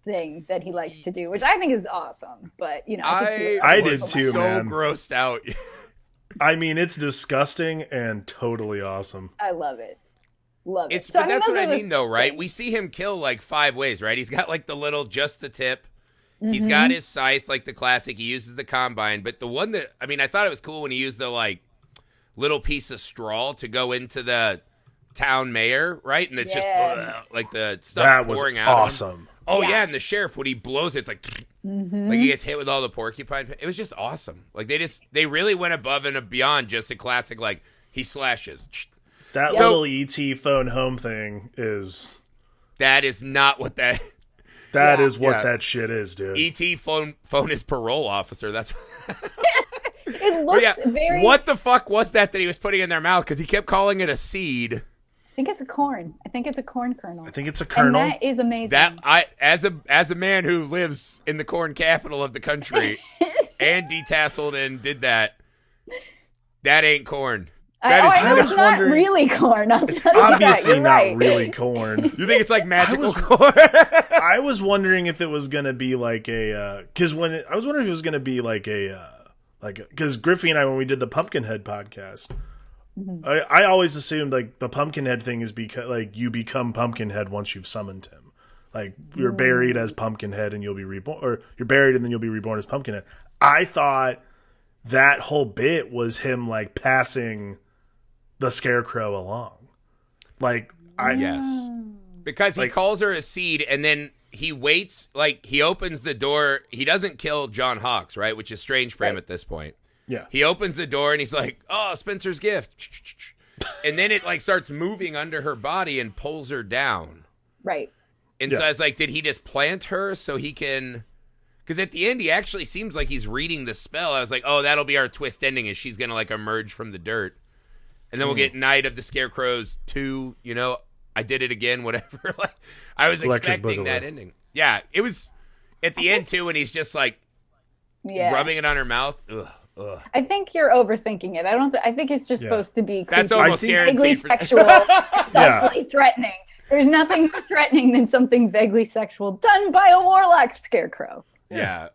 [SPEAKER 2] thing that he likes to do, which I think is awesome. But you know,
[SPEAKER 3] I did too,
[SPEAKER 4] so
[SPEAKER 3] man.
[SPEAKER 4] Grossed out.
[SPEAKER 3] I mean, it's disgusting and totally awesome.
[SPEAKER 2] I love it. Love it.
[SPEAKER 4] But that's what I mean, though, right? We see him kill like 5 ways, right? He's got like the little, just the tip. Mm-hmm. He's got his scythe, like the classic. He uses the combine. But the one that, I mean, I thought it was cool when he used the like little piece of straw to go into the town mayor, right? And it's just like the stuff pouring out.
[SPEAKER 3] That was awesome.
[SPEAKER 4] Oh, yeah. And the sheriff, when he blows it, it's like, like he gets hit with all the porcupine. It was just awesome. Like they really went above and beyond just a classic, like he slashes.
[SPEAKER 3] That little ET phone home thing is...
[SPEAKER 4] That is not what that...
[SPEAKER 3] That is what that shit is, dude.
[SPEAKER 4] ET phone his parole officer. That's...
[SPEAKER 2] It looks very...
[SPEAKER 4] What the fuck was that he was putting in their mouth? Because he kept calling it a seed.
[SPEAKER 2] I think it's a corn. I think it's a corn kernel.
[SPEAKER 3] I think it's a kernel.
[SPEAKER 2] And that is amazing.
[SPEAKER 4] That as a man who lives in the corn capital of the country and detasseled and did that ain't corn.
[SPEAKER 2] I know it's not really corn.
[SPEAKER 3] It's obviously not really corn.
[SPEAKER 4] You think it's like magical corn?
[SPEAKER 3] I was wondering if it was gonna be like a because I was wondering if it was gonna be like a because Griffey and I, when we did the Pumpkinhead podcast, I always assumed like the Pumpkinhead thing is because like you become Pumpkinhead once you've summoned him. Like you're buried as Pumpkinhead and you'll be reborn, or you're buried and then you'll be reborn as Pumpkinhead. I thought that whole bit was him like passing the Scarecrow along. Like
[SPEAKER 4] yes. Because he calls her a seed, and then he waits, like, he opens the door. He doesn't kill John Hawkes, right? Which is strange for him at this point.
[SPEAKER 3] Yeah.
[SPEAKER 4] He opens the door and he's like, oh, Spencer's gift. And then it, like, starts moving under her body and pulls her down.
[SPEAKER 2] Right.
[SPEAKER 4] And so I was like, did he just plant her so he can... Because at the end, he actually seems like he's reading the spell. I was like, oh, that'll be our twist ending, is she's going to, like, emerge from the dirt. And then we'll get Night of the Scarecrows 2, you know, I did it again, whatever. Like, I was expecting that ending. Yeah, it was at the end, too, and he's just, like, rubbing it on her mouth. Ugh.
[SPEAKER 2] I think you're overthinking it. I think it's just supposed to be creepy.
[SPEAKER 4] That's almost
[SPEAKER 2] vaguely
[SPEAKER 4] guaranteed.
[SPEAKER 2] Sexual, vaguely threatening. There's nothing more threatening than something vaguely sexual done by a warlock scarecrow.
[SPEAKER 4] Yeah.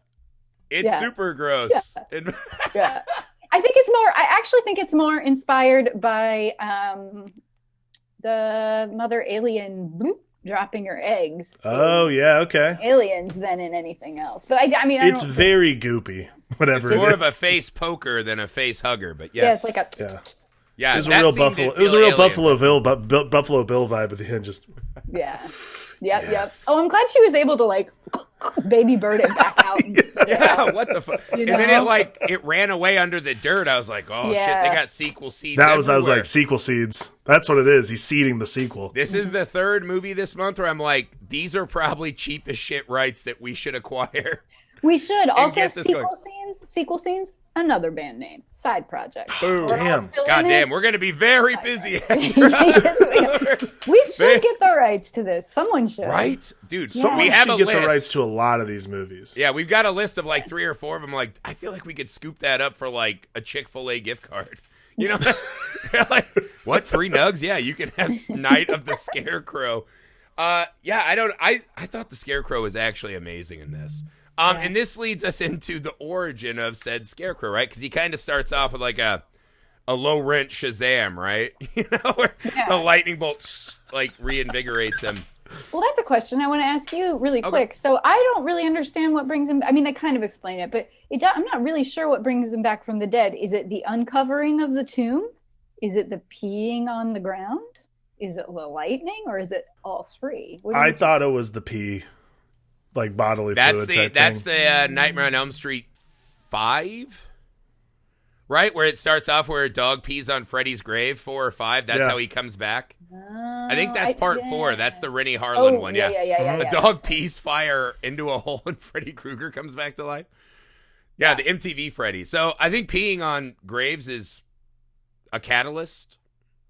[SPEAKER 4] It's super gross.
[SPEAKER 2] Yeah. I actually think it's more inspired by the mother alien dropping her eggs.
[SPEAKER 3] Oh, yeah, okay.
[SPEAKER 2] Aliens than in anything else. But I mean,
[SPEAKER 3] it's very goopy, whatever
[SPEAKER 4] it's more
[SPEAKER 3] it is.
[SPEAKER 4] of a face poker than a face hugger, but
[SPEAKER 2] yes. Yeah, it's like
[SPEAKER 3] a...
[SPEAKER 4] Yeah,
[SPEAKER 3] it was a real Buffalo Bill vibe at the end. Just
[SPEAKER 2] Yep. Oh, I'm glad she was able to like baby bird it back out.
[SPEAKER 4] Yeah, what the fuck? And then it ran away under the dirt. I was like, oh shit, they got sequel seeds.
[SPEAKER 3] I was like, sequel seeds. That's what it is. He's seeding the sequel.
[SPEAKER 4] This is the third movie this month where I'm like, these are probably cheap as shit rights that we should acquire.
[SPEAKER 2] We should also sequel scenes. Another band name, side project.
[SPEAKER 3] Boom.
[SPEAKER 4] Goddamn, we're gonna be very busy.
[SPEAKER 2] We should get the rights to this. Someone should,
[SPEAKER 4] right, dude?
[SPEAKER 3] Someone
[SPEAKER 4] we have
[SPEAKER 3] should
[SPEAKER 4] a
[SPEAKER 3] get
[SPEAKER 4] list.
[SPEAKER 3] the rights to a lot of these movies.
[SPEAKER 4] Yeah, we've got a list of like 3 or 4 of them. Like, I feel like we could scoop that up for like a Chick-fil-A gift card. You know, like what, free nugs? Yeah, you can have Night of the Scarecrow. I thought the Scarecrow was actually amazing in this. And this leads us into the origin of said Scarecrow, right? Because he kind of starts off with like a low rent Shazam, right? You know, where the lightning bolt like reinvigorates him.
[SPEAKER 2] Well, that's a question I want to ask you really quick. So I don't really understand what brings him. I mean, they kind of explain it, but I'm not really sure what brings him back from the dead. Is it the uncovering of the tomb? Is it the peeing on the ground? Is it the lightning, or is it all three?
[SPEAKER 3] I thought it was the pee. Like bodily fluid type
[SPEAKER 4] That's
[SPEAKER 3] thing.
[SPEAKER 4] the Nightmare on Elm Street 5, right? Where it starts off where a dog pees on Freddy's grave, 4 or 5. That's how he comes back. I think that's part 4. That's the Rennie Harlan one. Yeah. A dog pees fire into a hole and Freddy Krueger comes back to life. Yeah, the MTV Freddy. So I think peeing on graves is a catalyst.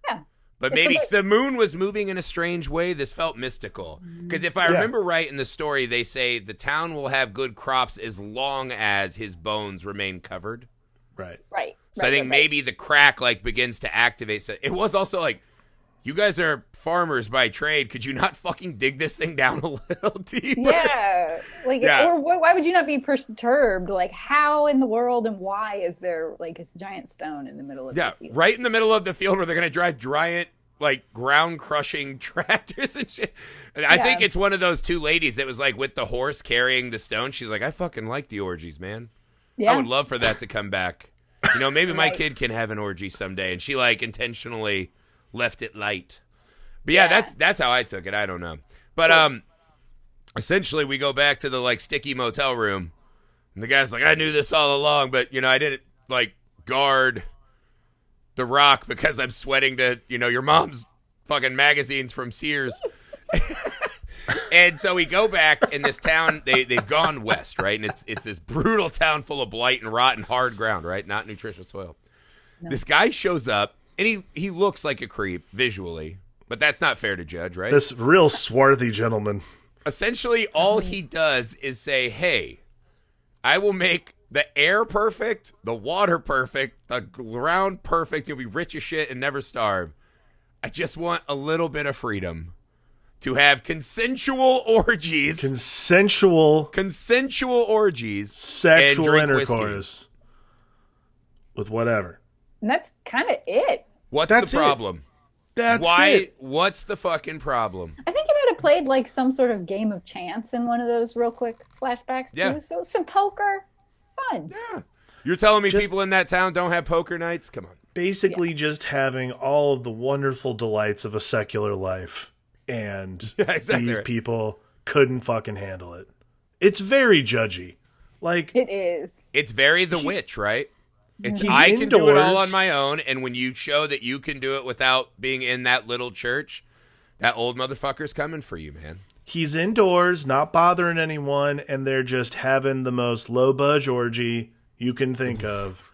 [SPEAKER 4] Yeah. But maybe the moon was moving in a strange way. This felt mystical. Because if I remember right in the story, they say the town will have good crops as long as his bones remain covered.
[SPEAKER 3] Right.
[SPEAKER 4] So I think maybe the crack like begins to activate. So it was also like, you guys are farmers by trade. Could you not fucking dig this thing down a little deeper?
[SPEAKER 2] Yeah. Or why would you not be perturbed? Like, how in the world and why is there like this giant stone in the middle of the field?
[SPEAKER 4] Right in the middle of the field where they're going to drive giant, like, ground-crushing tractors and shit. And I think it's one of those 2 ladies that was, like, with the horse carrying the stone. She's like, I fucking like the orgies, man. Yeah. I would love for that to come back. You know, maybe my kid can have an orgy someday. And she, like, intentionally left it light. But yeah, that's how I took it. I don't know. But essentially we go back to the like sticky motel room. And the guy's like, I knew this all along, but you know, I didn't like guard the rock because I'm sweating to, you know, your mom's fucking magazines from Sears. And so we go back in this town. They've gone west, right? And it's this brutal town full of blight and rot and hard ground, right? Not nutritious soil. No. This guy shows up and he looks like a creep visually. But that's not fair to judge, right?
[SPEAKER 3] This real swarthy gentleman.
[SPEAKER 4] Essentially, all he does is say, hey, I will make the air perfect, the water perfect, the ground perfect. You'll be rich as shit and never starve. I just want a little bit of freedom to have consensual orgies.
[SPEAKER 3] Consensual
[SPEAKER 4] orgies.
[SPEAKER 3] Sexual intercourse. Whiskey. With whatever.
[SPEAKER 2] And that's kind of it.
[SPEAKER 4] What's the problem?
[SPEAKER 3] That's it.
[SPEAKER 4] What's the fucking problem?
[SPEAKER 2] I think it might have played like some sort of game of chance in one of those real quick flashbacks too. So some poker, fun.
[SPEAKER 4] Yeah. You're telling me people in that town don't have poker nights? Come on.
[SPEAKER 3] Basically just having all of the wonderful delights of a secular life. And these people couldn't fucking handle it. It's very judgy. Like,
[SPEAKER 2] It is.
[SPEAKER 4] It's very The Witch, right? It's
[SPEAKER 3] He's
[SPEAKER 4] I can do it all
[SPEAKER 3] indoors.
[SPEAKER 4] on my own, and when you show that you can do it without being in that little church, that old motherfucker's coming for you, man.
[SPEAKER 3] he's indoors, not bothering anyone, and they're just having the most low-budge orgy you can think of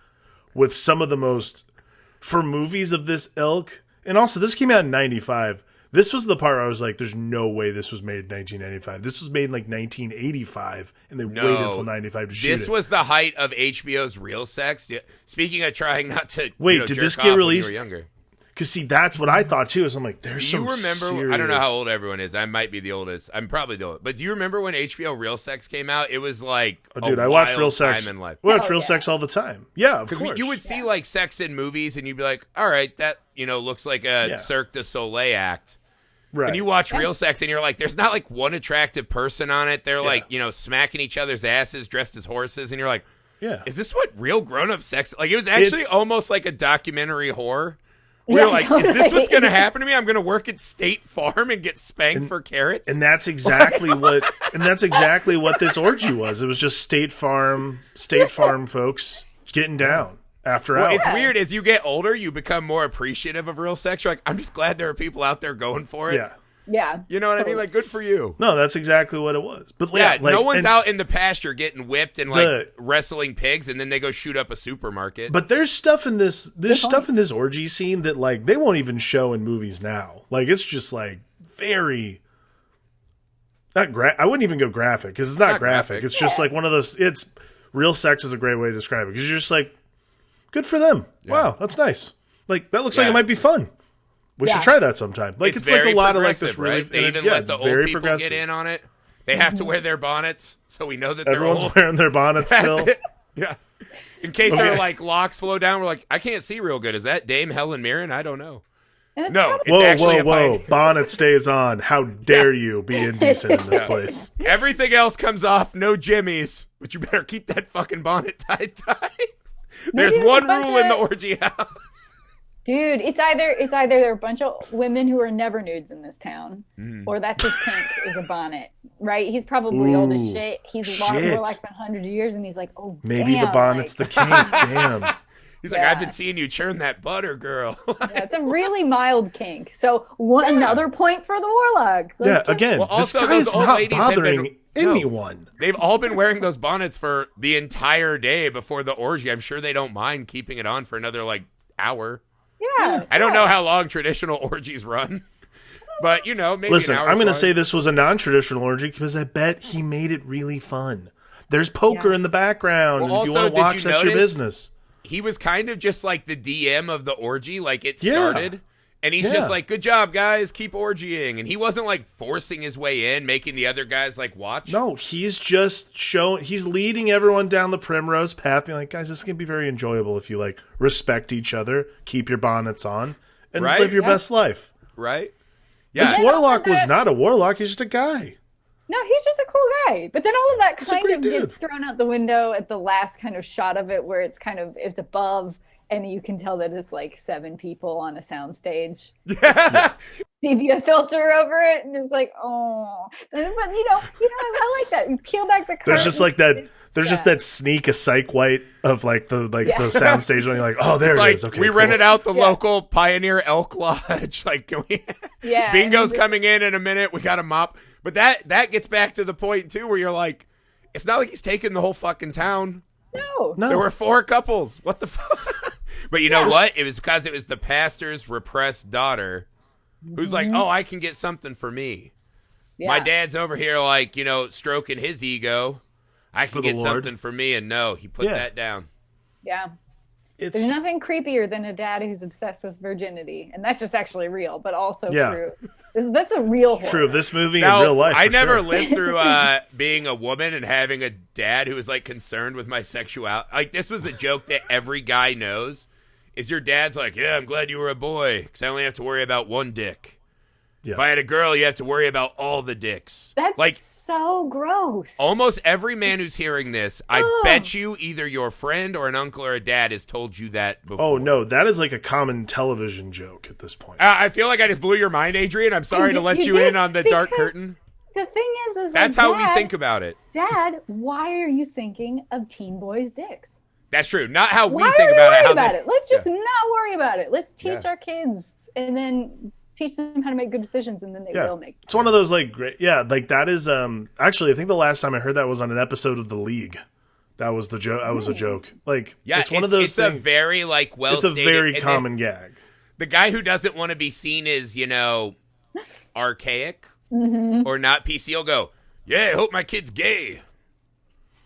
[SPEAKER 3] with some of the most, for movies of this ilk, and also this came out in 95. This was the part where I was like, there's no way this was made in 1995. This was made in like 1985, and they waited until 95 to shoot it.
[SPEAKER 4] This was the height of HBO's Real Sex. Speaking of trying not to
[SPEAKER 3] Wait, did
[SPEAKER 4] jerk
[SPEAKER 3] this
[SPEAKER 4] off
[SPEAKER 3] get
[SPEAKER 4] when you
[SPEAKER 3] released?
[SPEAKER 4] were younger.
[SPEAKER 3] Because, see, that's what I thought, too. Is I'm like, there's
[SPEAKER 4] Do you
[SPEAKER 3] some
[SPEAKER 4] remember?
[SPEAKER 3] serious...
[SPEAKER 4] I don't know how old everyone is. I might be the oldest. I'm probably the oldest. But do you remember when HBO Real Sex came out? It was like
[SPEAKER 3] Dude,
[SPEAKER 4] a
[SPEAKER 3] I watch
[SPEAKER 4] wild
[SPEAKER 3] Real Sex.
[SPEAKER 4] time in life.
[SPEAKER 3] I watch
[SPEAKER 2] Oh,
[SPEAKER 3] Real
[SPEAKER 2] yeah.
[SPEAKER 3] Sex all the time. Yeah, of
[SPEAKER 4] Because
[SPEAKER 3] course.
[SPEAKER 4] you would see like sex in movies, and you'd be like, "All right, that looks like a
[SPEAKER 3] Yeah.
[SPEAKER 4] Cirque du Soleil act."
[SPEAKER 3] right.
[SPEAKER 4] And you watch Real Sex, and you're like, "There's not like one attractive person on it. They're like smacking each other's asses, dressed as horses," and you're like,
[SPEAKER 3] yeah.
[SPEAKER 4] "Is this what real grown-up sex?" Like it was actually
[SPEAKER 3] It's-
[SPEAKER 4] almost like a documentary horror. We were
[SPEAKER 2] Yeah,
[SPEAKER 4] like, "Is this what's
[SPEAKER 2] totally.
[SPEAKER 4] going to happen to me? I'm going to work at State Farm and get spanked for carrots."
[SPEAKER 3] And that's exactly what. And that's exactly what this orgy was. It was just State Farm folks getting down after
[SPEAKER 4] Well,
[SPEAKER 3] hours.
[SPEAKER 4] it's weird. As you get older, you become more appreciative of real sex. You're like, I'm just glad there are people out there going for it.
[SPEAKER 3] Yeah.
[SPEAKER 2] Yeah.
[SPEAKER 4] You know what I mean? Like, good for you.
[SPEAKER 3] No, that's exactly what it was. But
[SPEAKER 4] Yeah,
[SPEAKER 3] like,
[SPEAKER 4] no one's
[SPEAKER 3] and-
[SPEAKER 4] out in the pasture getting whipped and like
[SPEAKER 3] The-
[SPEAKER 4] wrestling pigs, and then they go shoot up a supermarket.
[SPEAKER 3] But there's stuff in this. There's stuff in this orgy scene that like they won't even show in movies now. Like it's just like very. I wouldn't even go graphic because it's not graphic.
[SPEAKER 4] graphic.
[SPEAKER 3] It's just like one of those. It's real sex is a great way to describe it because you're just like, good for them. Wow, that's nice. Like that looks like
[SPEAKER 4] Yeah.
[SPEAKER 3] it might be fun. We
[SPEAKER 2] Yeah.
[SPEAKER 3] should try that sometime. Like it's like a
[SPEAKER 4] very
[SPEAKER 3] lot of like this
[SPEAKER 4] progressive,
[SPEAKER 3] really.
[SPEAKER 4] right? They
[SPEAKER 3] and
[SPEAKER 4] even let the old
[SPEAKER 3] very
[SPEAKER 4] people
[SPEAKER 3] progressive.
[SPEAKER 4] get in on it. They have to wear their bonnets, so we know that they're
[SPEAKER 3] Everyone's
[SPEAKER 4] old.
[SPEAKER 3] wearing their bonnets still.
[SPEAKER 4] Yeah. In case their like locks flow down, we're like, I can't see real good. Is that Dame Helen Mirren? I don't know.
[SPEAKER 2] And it's
[SPEAKER 4] No,
[SPEAKER 2] probably-
[SPEAKER 4] it's actually a
[SPEAKER 3] Whoa!
[SPEAKER 4] pioneer.
[SPEAKER 3] Bonnet stays on. How dare you be indecent in this place?
[SPEAKER 4] Everything else comes off, no jimmies, but you better keep that fucking bonnet tied tight. There's
[SPEAKER 2] Maybe
[SPEAKER 4] one
[SPEAKER 2] a bunch
[SPEAKER 4] rule in the
[SPEAKER 2] of-
[SPEAKER 4] orgy house.
[SPEAKER 2] Dude, it's either there are a bunch of women who are never nudes in this town, or that's his kink is a bonnet, right? He's probably old as
[SPEAKER 3] Ooh,
[SPEAKER 2] shit. He's
[SPEAKER 3] shit.
[SPEAKER 2] more like 100 years, and he's like, oh,
[SPEAKER 3] Maybe the
[SPEAKER 2] damn,
[SPEAKER 3] bonnet's
[SPEAKER 2] like,
[SPEAKER 3] the kink. Damn.
[SPEAKER 4] He's like,
[SPEAKER 2] Yeah.
[SPEAKER 4] I've been seeing you churn that butter, girl.
[SPEAKER 2] yeah, it's a really mild kink. So another point for the Warlock. Like,
[SPEAKER 3] Yeah, again,
[SPEAKER 4] Well,
[SPEAKER 3] this
[SPEAKER 4] also,
[SPEAKER 3] guy
[SPEAKER 4] those
[SPEAKER 3] is
[SPEAKER 4] old
[SPEAKER 3] not
[SPEAKER 4] ladies have been-
[SPEAKER 3] bothering
[SPEAKER 4] No.
[SPEAKER 3] anyone.
[SPEAKER 4] They've all been wearing those bonnets for the entire day before the orgy. I'm sure they don't mind keeping it on for another like hour.
[SPEAKER 2] yeah.
[SPEAKER 4] I don't know how long traditional orgies run, but maybe
[SPEAKER 3] Listen,
[SPEAKER 4] an hour's
[SPEAKER 3] I'm going to
[SPEAKER 4] fine.
[SPEAKER 3] say this was a non-traditional orgy because I bet he made it really fun. There's poker
[SPEAKER 2] Yeah.
[SPEAKER 3] in the background,
[SPEAKER 4] Well,
[SPEAKER 3] and if you
[SPEAKER 4] also,
[SPEAKER 3] want
[SPEAKER 4] did
[SPEAKER 3] to watch,
[SPEAKER 4] you
[SPEAKER 3] that's your
[SPEAKER 4] notice-
[SPEAKER 3] business.
[SPEAKER 4] he was kind of just like the DM of the orgy, like it
[SPEAKER 3] Yeah.
[SPEAKER 4] started. And he's
[SPEAKER 3] Yeah.
[SPEAKER 4] just like, good job, guys, keep orgying. And he wasn't like forcing his way in, making the other guys like watch.
[SPEAKER 3] No, he's just he's leading everyone down the primrose path, being like, guys, this is going to be very enjoyable if you like respect each other, keep your bonnets on, and
[SPEAKER 4] Right?
[SPEAKER 3] live your
[SPEAKER 2] Yeah.
[SPEAKER 3] best life.
[SPEAKER 4] Right?
[SPEAKER 3] This
[SPEAKER 4] Yeah.
[SPEAKER 2] then
[SPEAKER 3] warlock
[SPEAKER 2] also
[SPEAKER 3] was
[SPEAKER 2] that-
[SPEAKER 3] not a warlock, he's just a guy.
[SPEAKER 2] No, he's just a cool guy. But then all of that
[SPEAKER 3] He's a
[SPEAKER 2] kind
[SPEAKER 3] great
[SPEAKER 2] of
[SPEAKER 3] dude.
[SPEAKER 2] gets thrown out the window at the last kind of shot of it, where it's above, and you can tell that it's like 7 people on a soundstage. Sepia filter over it, and it's like, oh. But I like that. You peel back the curtain.
[SPEAKER 3] There's just like that. There's just
[SPEAKER 2] Yeah.
[SPEAKER 3] that sneak a psych white of like the
[SPEAKER 2] Yeah.
[SPEAKER 3] the soundstage, and you're like, oh, there
[SPEAKER 4] It's
[SPEAKER 3] it
[SPEAKER 4] like
[SPEAKER 3] is. Okay,
[SPEAKER 4] we
[SPEAKER 3] cool.
[SPEAKER 4] rented out the
[SPEAKER 2] Yeah.
[SPEAKER 4] local Pioneer Elk Lodge. Like, can we?
[SPEAKER 2] Yeah,
[SPEAKER 4] Bingo's
[SPEAKER 2] and-
[SPEAKER 4] coming in a minute. We got a mop. But that gets back to the point too, where you're like, it's not like he's taking the whole fucking town.
[SPEAKER 2] No.
[SPEAKER 3] No,
[SPEAKER 4] There were 4 couples. What the fuck? But you know what? It was because it was the pastor's repressed daughter who's like, oh, I can get something for me.
[SPEAKER 2] Yeah.
[SPEAKER 4] My dad's over here, like, stroking his ego. I can
[SPEAKER 3] For the
[SPEAKER 4] get
[SPEAKER 3] Lord.
[SPEAKER 4] something for me. And no, he put
[SPEAKER 3] Yeah.
[SPEAKER 4] that down.
[SPEAKER 2] Yeah.
[SPEAKER 3] it's
[SPEAKER 2] There's nothing creepier than a dad who's obsessed with virginity. And that's just actually real, but also
[SPEAKER 3] Yeah.
[SPEAKER 2] true. That's a real horror.
[SPEAKER 3] true. This movie
[SPEAKER 4] Now,
[SPEAKER 3] in real life.
[SPEAKER 4] I
[SPEAKER 3] for
[SPEAKER 4] never
[SPEAKER 3] sure.
[SPEAKER 4] lived through being a woman and having a dad who was like concerned with my sexuality. Like, this was a joke that every guy knows. Is your dad's like, yeah, I'm glad you were a boy because I only have to worry about one dick.
[SPEAKER 3] Yeah.
[SPEAKER 4] If I had a girl, you have to worry about all the dicks.
[SPEAKER 2] That's
[SPEAKER 4] like
[SPEAKER 2] so gross.
[SPEAKER 4] almost every man who's hearing this, I bet you either your friend or an uncle or a dad has told you that before.
[SPEAKER 3] Oh no, that is like a common television joke at this point.
[SPEAKER 4] I feel like I just blew your mind, Adrienne. I'm sorry to let
[SPEAKER 2] You
[SPEAKER 4] you
[SPEAKER 2] did,
[SPEAKER 4] in on the dark
[SPEAKER 2] because-
[SPEAKER 4] curtain.
[SPEAKER 2] the thing is
[SPEAKER 4] That's
[SPEAKER 2] like,
[SPEAKER 4] how
[SPEAKER 2] Dad,
[SPEAKER 4] we think about it.
[SPEAKER 2] Dad, why are you thinking of teen boys' dicks?
[SPEAKER 4] That's true. Not how we
[SPEAKER 2] Why
[SPEAKER 4] think
[SPEAKER 2] are
[SPEAKER 4] about
[SPEAKER 2] we
[SPEAKER 4] it.
[SPEAKER 2] worried
[SPEAKER 4] How
[SPEAKER 2] about
[SPEAKER 4] they,
[SPEAKER 2] it? Let's just not worry about it. Let's teach
[SPEAKER 4] Yeah.
[SPEAKER 2] our kids and then teach them how to make good decisions, and then they will make.
[SPEAKER 3] It's one of those like great, like that is actually I think the last time I heard that was on an episode of The League. That was the joke. That was a joke. Like it's one of those.
[SPEAKER 4] It's
[SPEAKER 3] things,
[SPEAKER 4] a very like well.
[SPEAKER 3] It's a
[SPEAKER 4] stated,
[SPEAKER 3] very
[SPEAKER 4] and
[SPEAKER 3] common gag.
[SPEAKER 4] The guy who doesn't want to be seen as archaic or not PC will go, yeah, I hope my kid's gay.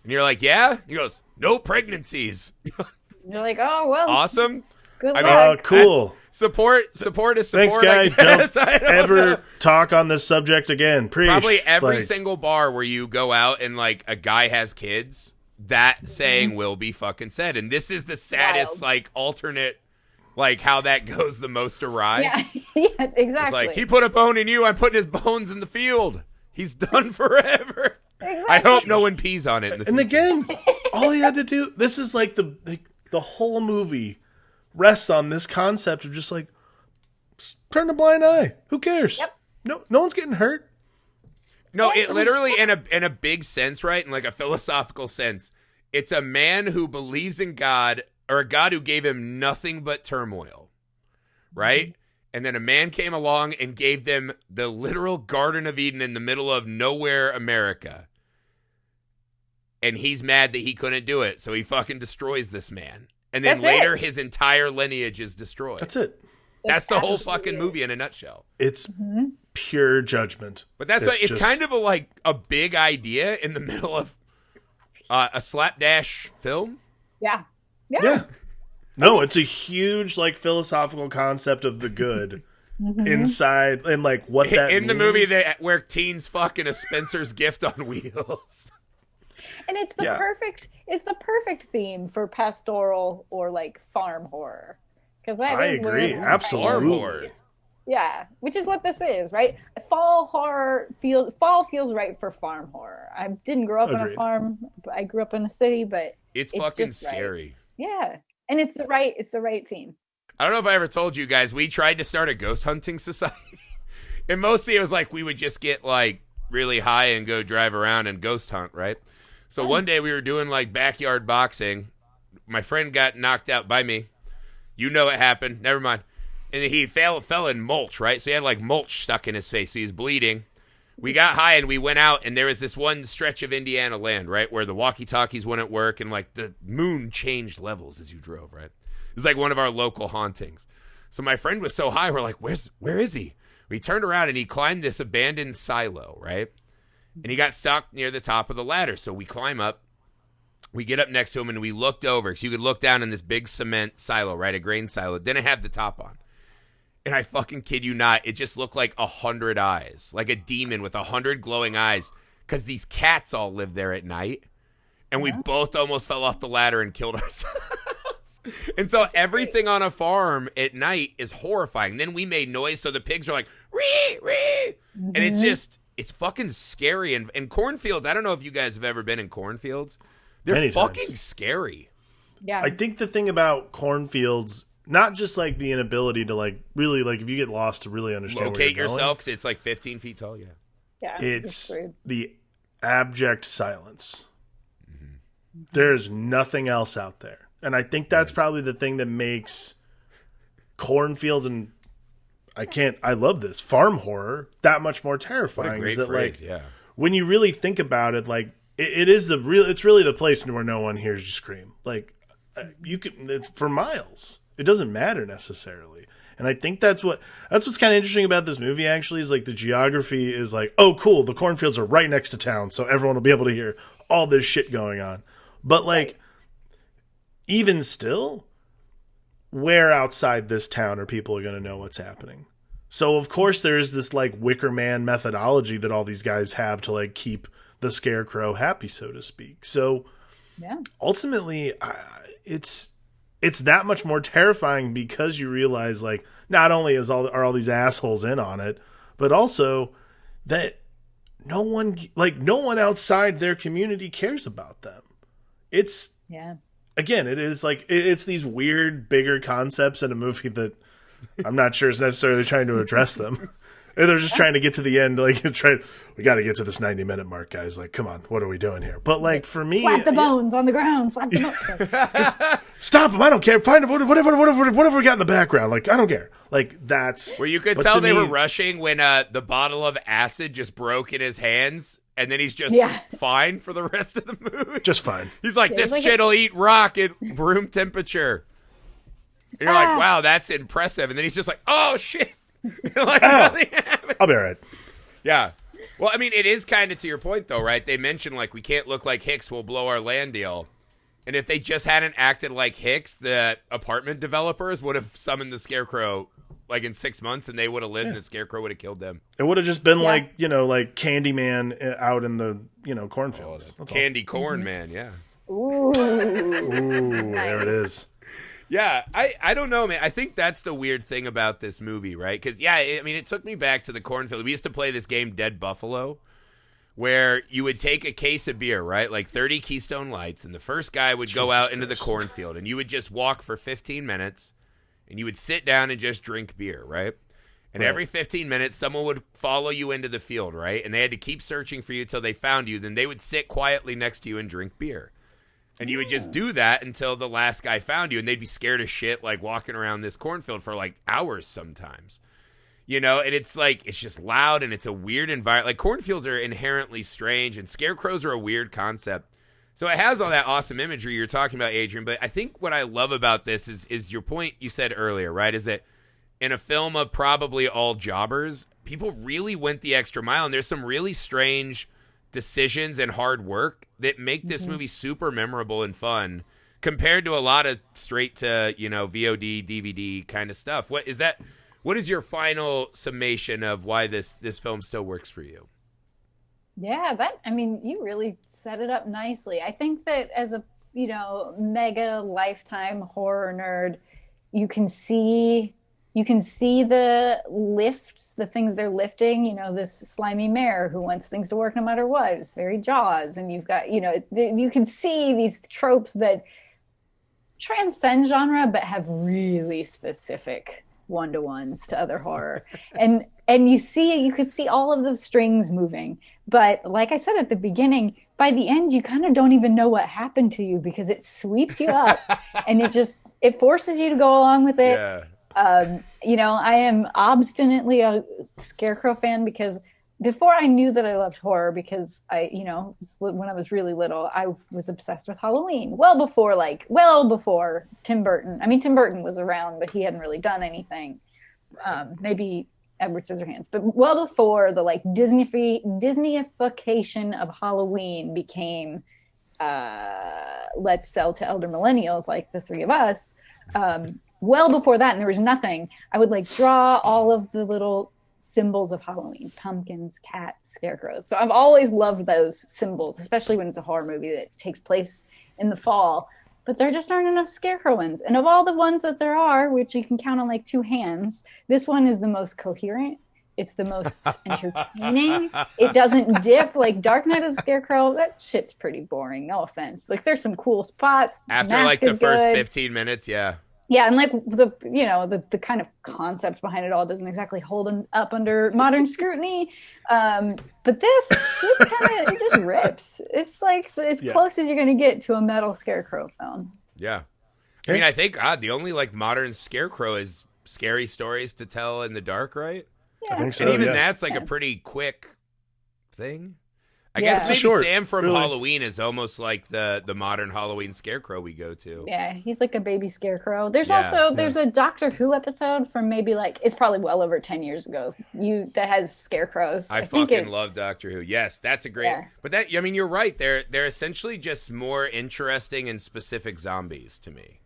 [SPEAKER 4] And you're like, yeah? He goes, no pregnancies.
[SPEAKER 2] You're like, oh well,
[SPEAKER 4] Awesome.
[SPEAKER 2] good
[SPEAKER 4] I
[SPEAKER 2] luck.
[SPEAKER 4] mean,
[SPEAKER 3] Cool.
[SPEAKER 4] Support is support.
[SPEAKER 3] Thanks, guy. Don't ever talk on this subject again. Preach.
[SPEAKER 4] Probably every
[SPEAKER 3] Like,
[SPEAKER 4] single bar where you go out and like a guy has kids, that saying will be fucking said. And this is the saddest, like alternate, like how that goes the most awry.
[SPEAKER 2] Yeah, yeah, exactly.
[SPEAKER 4] It's like, he put a bone in you, I'm putting his bones in the field. He's done forever.
[SPEAKER 2] Exactly.
[SPEAKER 4] I hope no one pees on it. In the
[SPEAKER 3] and
[SPEAKER 4] future.
[SPEAKER 3] again, all he had to do. This is like the whole movie rests on this concept of just like turn a blind eye. Who cares?
[SPEAKER 2] Yep.
[SPEAKER 3] No one's getting hurt.
[SPEAKER 4] No, it literally in a big sense, right? In like a philosophical sense, it's a man who believes in God, or a God who gave him nothing but turmoil, right? Mm-hmm. And then a man came along and gave them the literal Garden of Eden in the middle of nowhere, America. And he's mad that he couldn't do it, so he fucking destroys this man. And then later, his entire lineage is destroyed.
[SPEAKER 3] That's it.
[SPEAKER 4] That's the whole fucking movie in a nutshell.
[SPEAKER 3] It's pure judgment.
[SPEAKER 4] But that's why it's kind of a big idea in the middle of a slapdash film.
[SPEAKER 2] Yeah.
[SPEAKER 3] No, it's a huge like philosophical concept of the good inside and like what that
[SPEAKER 4] in
[SPEAKER 3] means.
[SPEAKER 4] the movie where teens fucking a Spencer's Gift on wheels.
[SPEAKER 2] And it's the perfect theme for pastoral or like farm horror. Because
[SPEAKER 3] I agree, absolutely.
[SPEAKER 2] Yeah, which is what this is, right? Fall feels right for farm horror. I didn't grow up on a farm. I grew up in a city, but
[SPEAKER 4] it's fucking scary.
[SPEAKER 2] Right. Yeah, and it's the right theme.
[SPEAKER 4] I don't know if I ever told you guys, we tried to start a ghost hunting society. And mostly it was like we would just get like really high and go drive around and ghost hunt, right? So one day we were doing like backyard boxing. My friend got knocked out by me. You know what happened. Never mind. And he fell in mulch, right? So he had like mulch stuck in his face. So he was bleeding. We got high and we went out, and there was this one stretch of Indiana land, right, where the walkie-talkies wouldn't work, and like the moon changed levels as you drove, right? It was like one of our local hauntings. So my friend was so high, we're like, where is he? We turned around and he climbed this abandoned silo, right? And he got stuck near the top of the ladder. So we climb up. We get up next to him and we looked over, because you could look down in this big cement silo, right? A grain silo. It didn't have the top on. And I fucking kid you not, it just looked like 100 eyes, like a demon with 100 glowing eyes, because these cats all live there at night. And we both almost fell off the ladder and killed ourselves. And so everything on a farm at night is horrifying. Then we made noise, so the pigs are like, ree, ree. And it's fucking scary. And cornfields, I don't know if you guys have ever been in cornfields. They're
[SPEAKER 3] Many
[SPEAKER 4] fucking
[SPEAKER 3] times.
[SPEAKER 4] scary.
[SPEAKER 2] Yeah.
[SPEAKER 3] I think the thing about cornfields, not just like the inability to like really like if you get lost to really understand where
[SPEAKER 4] Locate
[SPEAKER 3] you're going,
[SPEAKER 4] yourself, because it's like 15 feet tall, yeah.
[SPEAKER 2] Yeah.
[SPEAKER 3] it's
[SPEAKER 2] weird.
[SPEAKER 3] the abject silence. There's nothing else out there. And I think that's probably the thing that makes cornfields and I love this, farm horror that much more terrifying.
[SPEAKER 4] What a great
[SPEAKER 3] is that
[SPEAKER 4] phrase,
[SPEAKER 3] like
[SPEAKER 4] yeah.
[SPEAKER 3] when you really think about it, like it's really the place where no one hears you scream. Like you can it's for miles. It doesn't matter necessarily. And I think that's what's kind of interesting about this movie actually is like the geography is like, oh cool, the cornfields are right next to town, so everyone will be able to hear all this shit going on. But like even still, where outside this town are people going to know what's happening? So of course there is this like Wicker Man methodology that all these guys have to like keep the Scarecrow happy, so to speak. So ultimately, it's that much more terrifying because you realize like not only are all these assholes in on it, but also that no one outside their community cares about them. It's again, it is like it's these weird, bigger concepts in a movie that I'm not sure is necessarily trying to address them. And they're just trying to get to the end, like we got to get to this 90-minute mark, guys. Like, come on, what are we doing here? But like for me,
[SPEAKER 2] slap the bones on the ground, slap them up.
[SPEAKER 3] just stop them. I don't care. Find whatever we got in the background. Like, I don't care. Like that's
[SPEAKER 4] where you could tell they were rushing when the bottle of acid just broke in his hands, and then he's just fine for the rest of the movie.
[SPEAKER 3] Just fine.
[SPEAKER 4] He's like, this shit'll eat rock at room temperature. And you're like, wow, that's impressive. And then he's just like, oh shit. Like,
[SPEAKER 3] I'll be all right.
[SPEAKER 4] Yeah. Well, I mean, it is kind of to your point, though, right? They mentioned, like, we can't look like Hicks, we'll blow our land deal. And if they just hadn't acted like Hicks, the apartment developers would have summoned the Scarecrow, like, in 6 months, and they would have lived, and the Scarecrow would have killed them.
[SPEAKER 3] It would have just been like Candyman out in the, cornfields.
[SPEAKER 4] Candy Corn Man, yeah.
[SPEAKER 2] Ooh.
[SPEAKER 3] There it is.
[SPEAKER 4] Yeah, I don't know, man. I think that's the weird thing about this movie, right? Because, it took me back to the cornfield. We used to play this game, Dead Buffalo, where you would take a case of beer, right? Like 30 Keystone Lights, and the first guy would go out into the cornfield, and you would just walk for 15 minutes, and you would sit down and just drink beer, right? And every 15 minutes, someone would follow you into the field, right? And they had to keep searching for you till they found you. Then they would sit quietly next to you and drink beer. And you would just do that until the last guy found you, and they'd be scared as shit, like, walking around this cornfield for, like, hours sometimes. And it's, like, it's just loud, and it's a weird environment. Like, cornfields are inherently strange, and scarecrows are a weird concept. So it has all that awesome imagery you're talking about, Adrienne, but I think what I love about this is your point you said earlier, right, is that in a film of probably all jobbers, people really went the extra mile, and there's some really strange decisions and hard work that make this movie super memorable and fun compared to a lot of straight to, VOD, DVD kind of stuff. What is your final summation of why this film still works for you?
[SPEAKER 2] Yeah, you really set it up nicely. I think that as a, mega lifetime horror nerd, you can see the lifts, the things they're lifting, this slimy mare who wants things to work no matter what. It's very Jaws. And you've got, you can see these tropes that transcend genre, but have really specific one-to-ones to other horror. And you could see all of those strings moving. But like I said at the beginning, by the end, you kind of don't even know what happened to you because it sweeps you up and it forces you to go along with it.
[SPEAKER 4] Yeah.
[SPEAKER 2] I am obstinately a Scarecrow fan because before I knew that I loved horror, because when I was really little, I was obsessed with Halloween. Well before Tim Burton. I mean, Tim Burton was around, but he hadn't really done anything. Maybe Edward Scissorhands, but well before the Disneyification of Halloween became, let's sell to elder millennials like the three of us. Well before that, and there was nothing, I would draw all of the little symbols of Halloween: pumpkins, cats, scarecrows. So I've always loved those symbols, especially when it's a horror movie that takes place in the fall. But there just aren't enough Scarecrow ones. And of all the ones that there are, which you can count on two hands, this one is the most coherent. It's the most entertaining. It doesn't dip. Like Dark Knight of the Scarecrow, that shit's pretty boring. No offense. There's some cool spots.
[SPEAKER 4] After the first 15 minutes, yeah.
[SPEAKER 2] Yeah, and the kind of concept behind it all doesn't exactly hold up under modern scrutiny. But this kind of, it just rips. It's like as close as you're going to get to a metal Scarecrow film.
[SPEAKER 4] Yeah. I mean, I think the only modern Scarecrow is scary stories to tell in the dark, right?
[SPEAKER 2] Yeah.
[SPEAKER 3] I think so.
[SPEAKER 4] And even that's a pretty quick thing. I guess maybe Sam from Halloween is almost like the modern Halloween Scarecrow we go to.
[SPEAKER 2] Yeah, he's like a baby Scarecrow. There's a Doctor Who episode from maybe it's probably well over 10 years ago. that has Scarecrows.
[SPEAKER 4] I fucking love Doctor Who. Yes, that's a great. Yeah. But you're right. They're essentially just more interesting and specific zombies to me.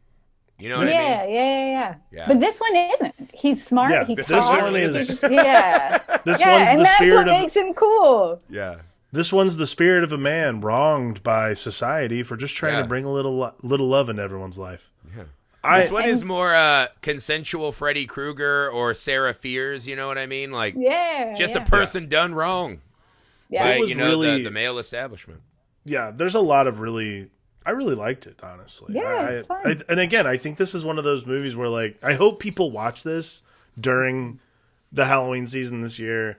[SPEAKER 4] You know what I mean?
[SPEAKER 2] Yeah. But this one isn't. He's smart.
[SPEAKER 3] Yeah,
[SPEAKER 2] he
[SPEAKER 3] this
[SPEAKER 2] talks.
[SPEAKER 3] one is.
[SPEAKER 2] Yeah.
[SPEAKER 3] This one's
[SPEAKER 2] and
[SPEAKER 3] the
[SPEAKER 2] that's
[SPEAKER 3] spirit
[SPEAKER 2] what
[SPEAKER 3] of.
[SPEAKER 2] makes him cool.
[SPEAKER 4] Yeah.
[SPEAKER 3] This one's the spirit of a man wronged by society for just trying to bring a little love into everyone's life.
[SPEAKER 4] Yeah. This one is more consensual Freddy Krueger or Sarah Fears, you know what I mean? Just a person done wrong.
[SPEAKER 2] Yeah.
[SPEAKER 4] By,
[SPEAKER 3] It was really
[SPEAKER 4] the male establishment.
[SPEAKER 3] Yeah, there's a lot of I really liked it, honestly.
[SPEAKER 2] Yeah, it's fun.
[SPEAKER 3] And again, I think this is one of those movies where I hope people watch this during the Halloween season this year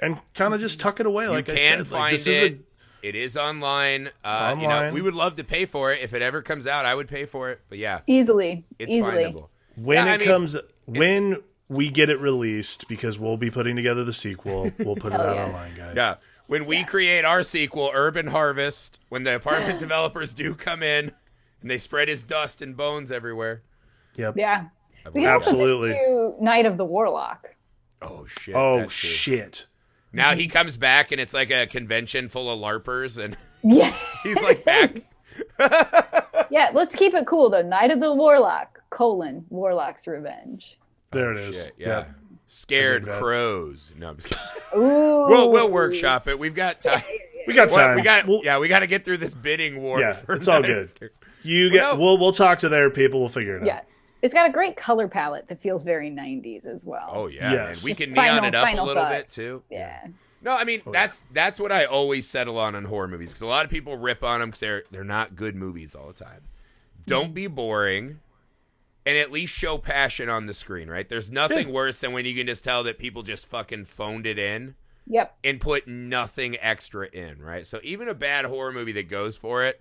[SPEAKER 3] and kind of just tuck it away. Like
[SPEAKER 4] you
[SPEAKER 3] I
[SPEAKER 4] can
[SPEAKER 3] said,
[SPEAKER 4] find
[SPEAKER 3] like, this
[SPEAKER 4] it. It is online.
[SPEAKER 3] It's online.
[SPEAKER 4] We would love to pay for it. If it ever comes out, I would pay for it. But yeah,
[SPEAKER 2] Easily.
[SPEAKER 4] it's findable.
[SPEAKER 3] When we get it released, because we'll be putting together the sequel, we'll put it out online, guys.
[SPEAKER 4] Yeah. When we create our sequel, Urban Harvest, when the apartment developers do come in and they spread his dust and bones everywhere.
[SPEAKER 3] Yep.
[SPEAKER 2] Yeah. We can
[SPEAKER 3] Absolutely.
[SPEAKER 2] also do Night of the Warlock.
[SPEAKER 4] Oh, shit.
[SPEAKER 3] Oh, shit.
[SPEAKER 4] Now he comes back and it's like a convention full of LARPers and
[SPEAKER 2] Yeah.
[SPEAKER 4] he's like back.
[SPEAKER 2] Yeah, let's keep it cool though. Night of the Warlock, Warlock's Revenge.
[SPEAKER 3] There it is.
[SPEAKER 4] Shit, yeah. Scared crows. No, I'm just kidding.
[SPEAKER 2] Ooh.
[SPEAKER 4] We'll workshop it. We've got time.
[SPEAKER 3] We got time.
[SPEAKER 4] We got to get through this bidding war.
[SPEAKER 3] Yeah, it's all good. We'll talk to their people. We'll figure it out.
[SPEAKER 2] Yeah. It's got a great color palette that feels very 90s as well.
[SPEAKER 4] Oh yeah,
[SPEAKER 3] yes.
[SPEAKER 4] man. We can neon it up a little
[SPEAKER 2] thought.
[SPEAKER 4] bit too.
[SPEAKER 2] Yeah.
[SPEAKER 4] No, I mean that's what I always settle on horror movies because a lot of people rip on them because they're not good movies all the time. Don't be boring, and at least show passion on the screen. Right? There's nothing worse than when you can just tell that people just fucking phoned it in.
[SPEAKER 2] Yep.
[SPEAKER 4] And put nothing extra in. Right? So even a bad horror movie that goes for it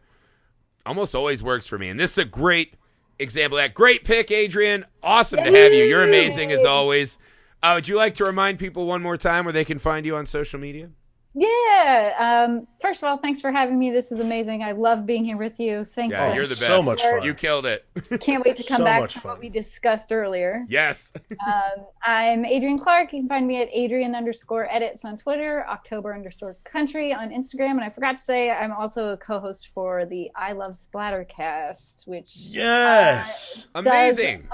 [SPEAKER 4] almost always works for me. And this is a great example of that. Great pick, Adrienne. Awesome to have you. You're amazing as always. Would you like to remind people one more time where they can find you on social media?
[SPEAKER 2] Yeah. First of all, thanks for having me. This is amazing. I love being here with you. Thanks.
[SPEAKER 4] Yeah, you're the best.
[SPEAKER 3] So much fun.
[SPEAKER 4] You killed it.
[SPEAKER 2] Can't wait to come
[SPEAKER 3] So
[SPEAKER 2] back
[SPEAKER 3] much
[SPEAKER 2] to
[SPEAKER 3] fun.
[SPEAKER 2] what we discussed earlier.
[SPEAKER 4] Yes.
[SPEAKER 2] I'm Adrienne Clark. You can find me at Adrienne_edits on Twitter, October_country on Instagram. And I forgot to say, I'm also a co-host for the I Love Splatter cast, which
[SPEAKER 4] Amazing.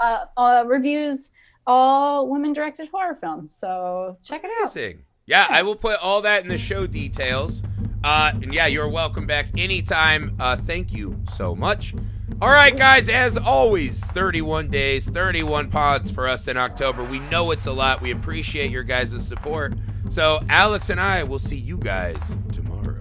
[SPEAKER 2] Reviews all women-directed horror films. So check it out.
[SPEAKER 4] Amazing. Yeah, I will put all that in the show details. And yeah, you're welcome back anytime. Thank you so much. All right, guys, as always, 31 days, 31 pods for us in October. We know it's a lot. We appreciate your guys' support. So Alex and I will see you guys tomorrow.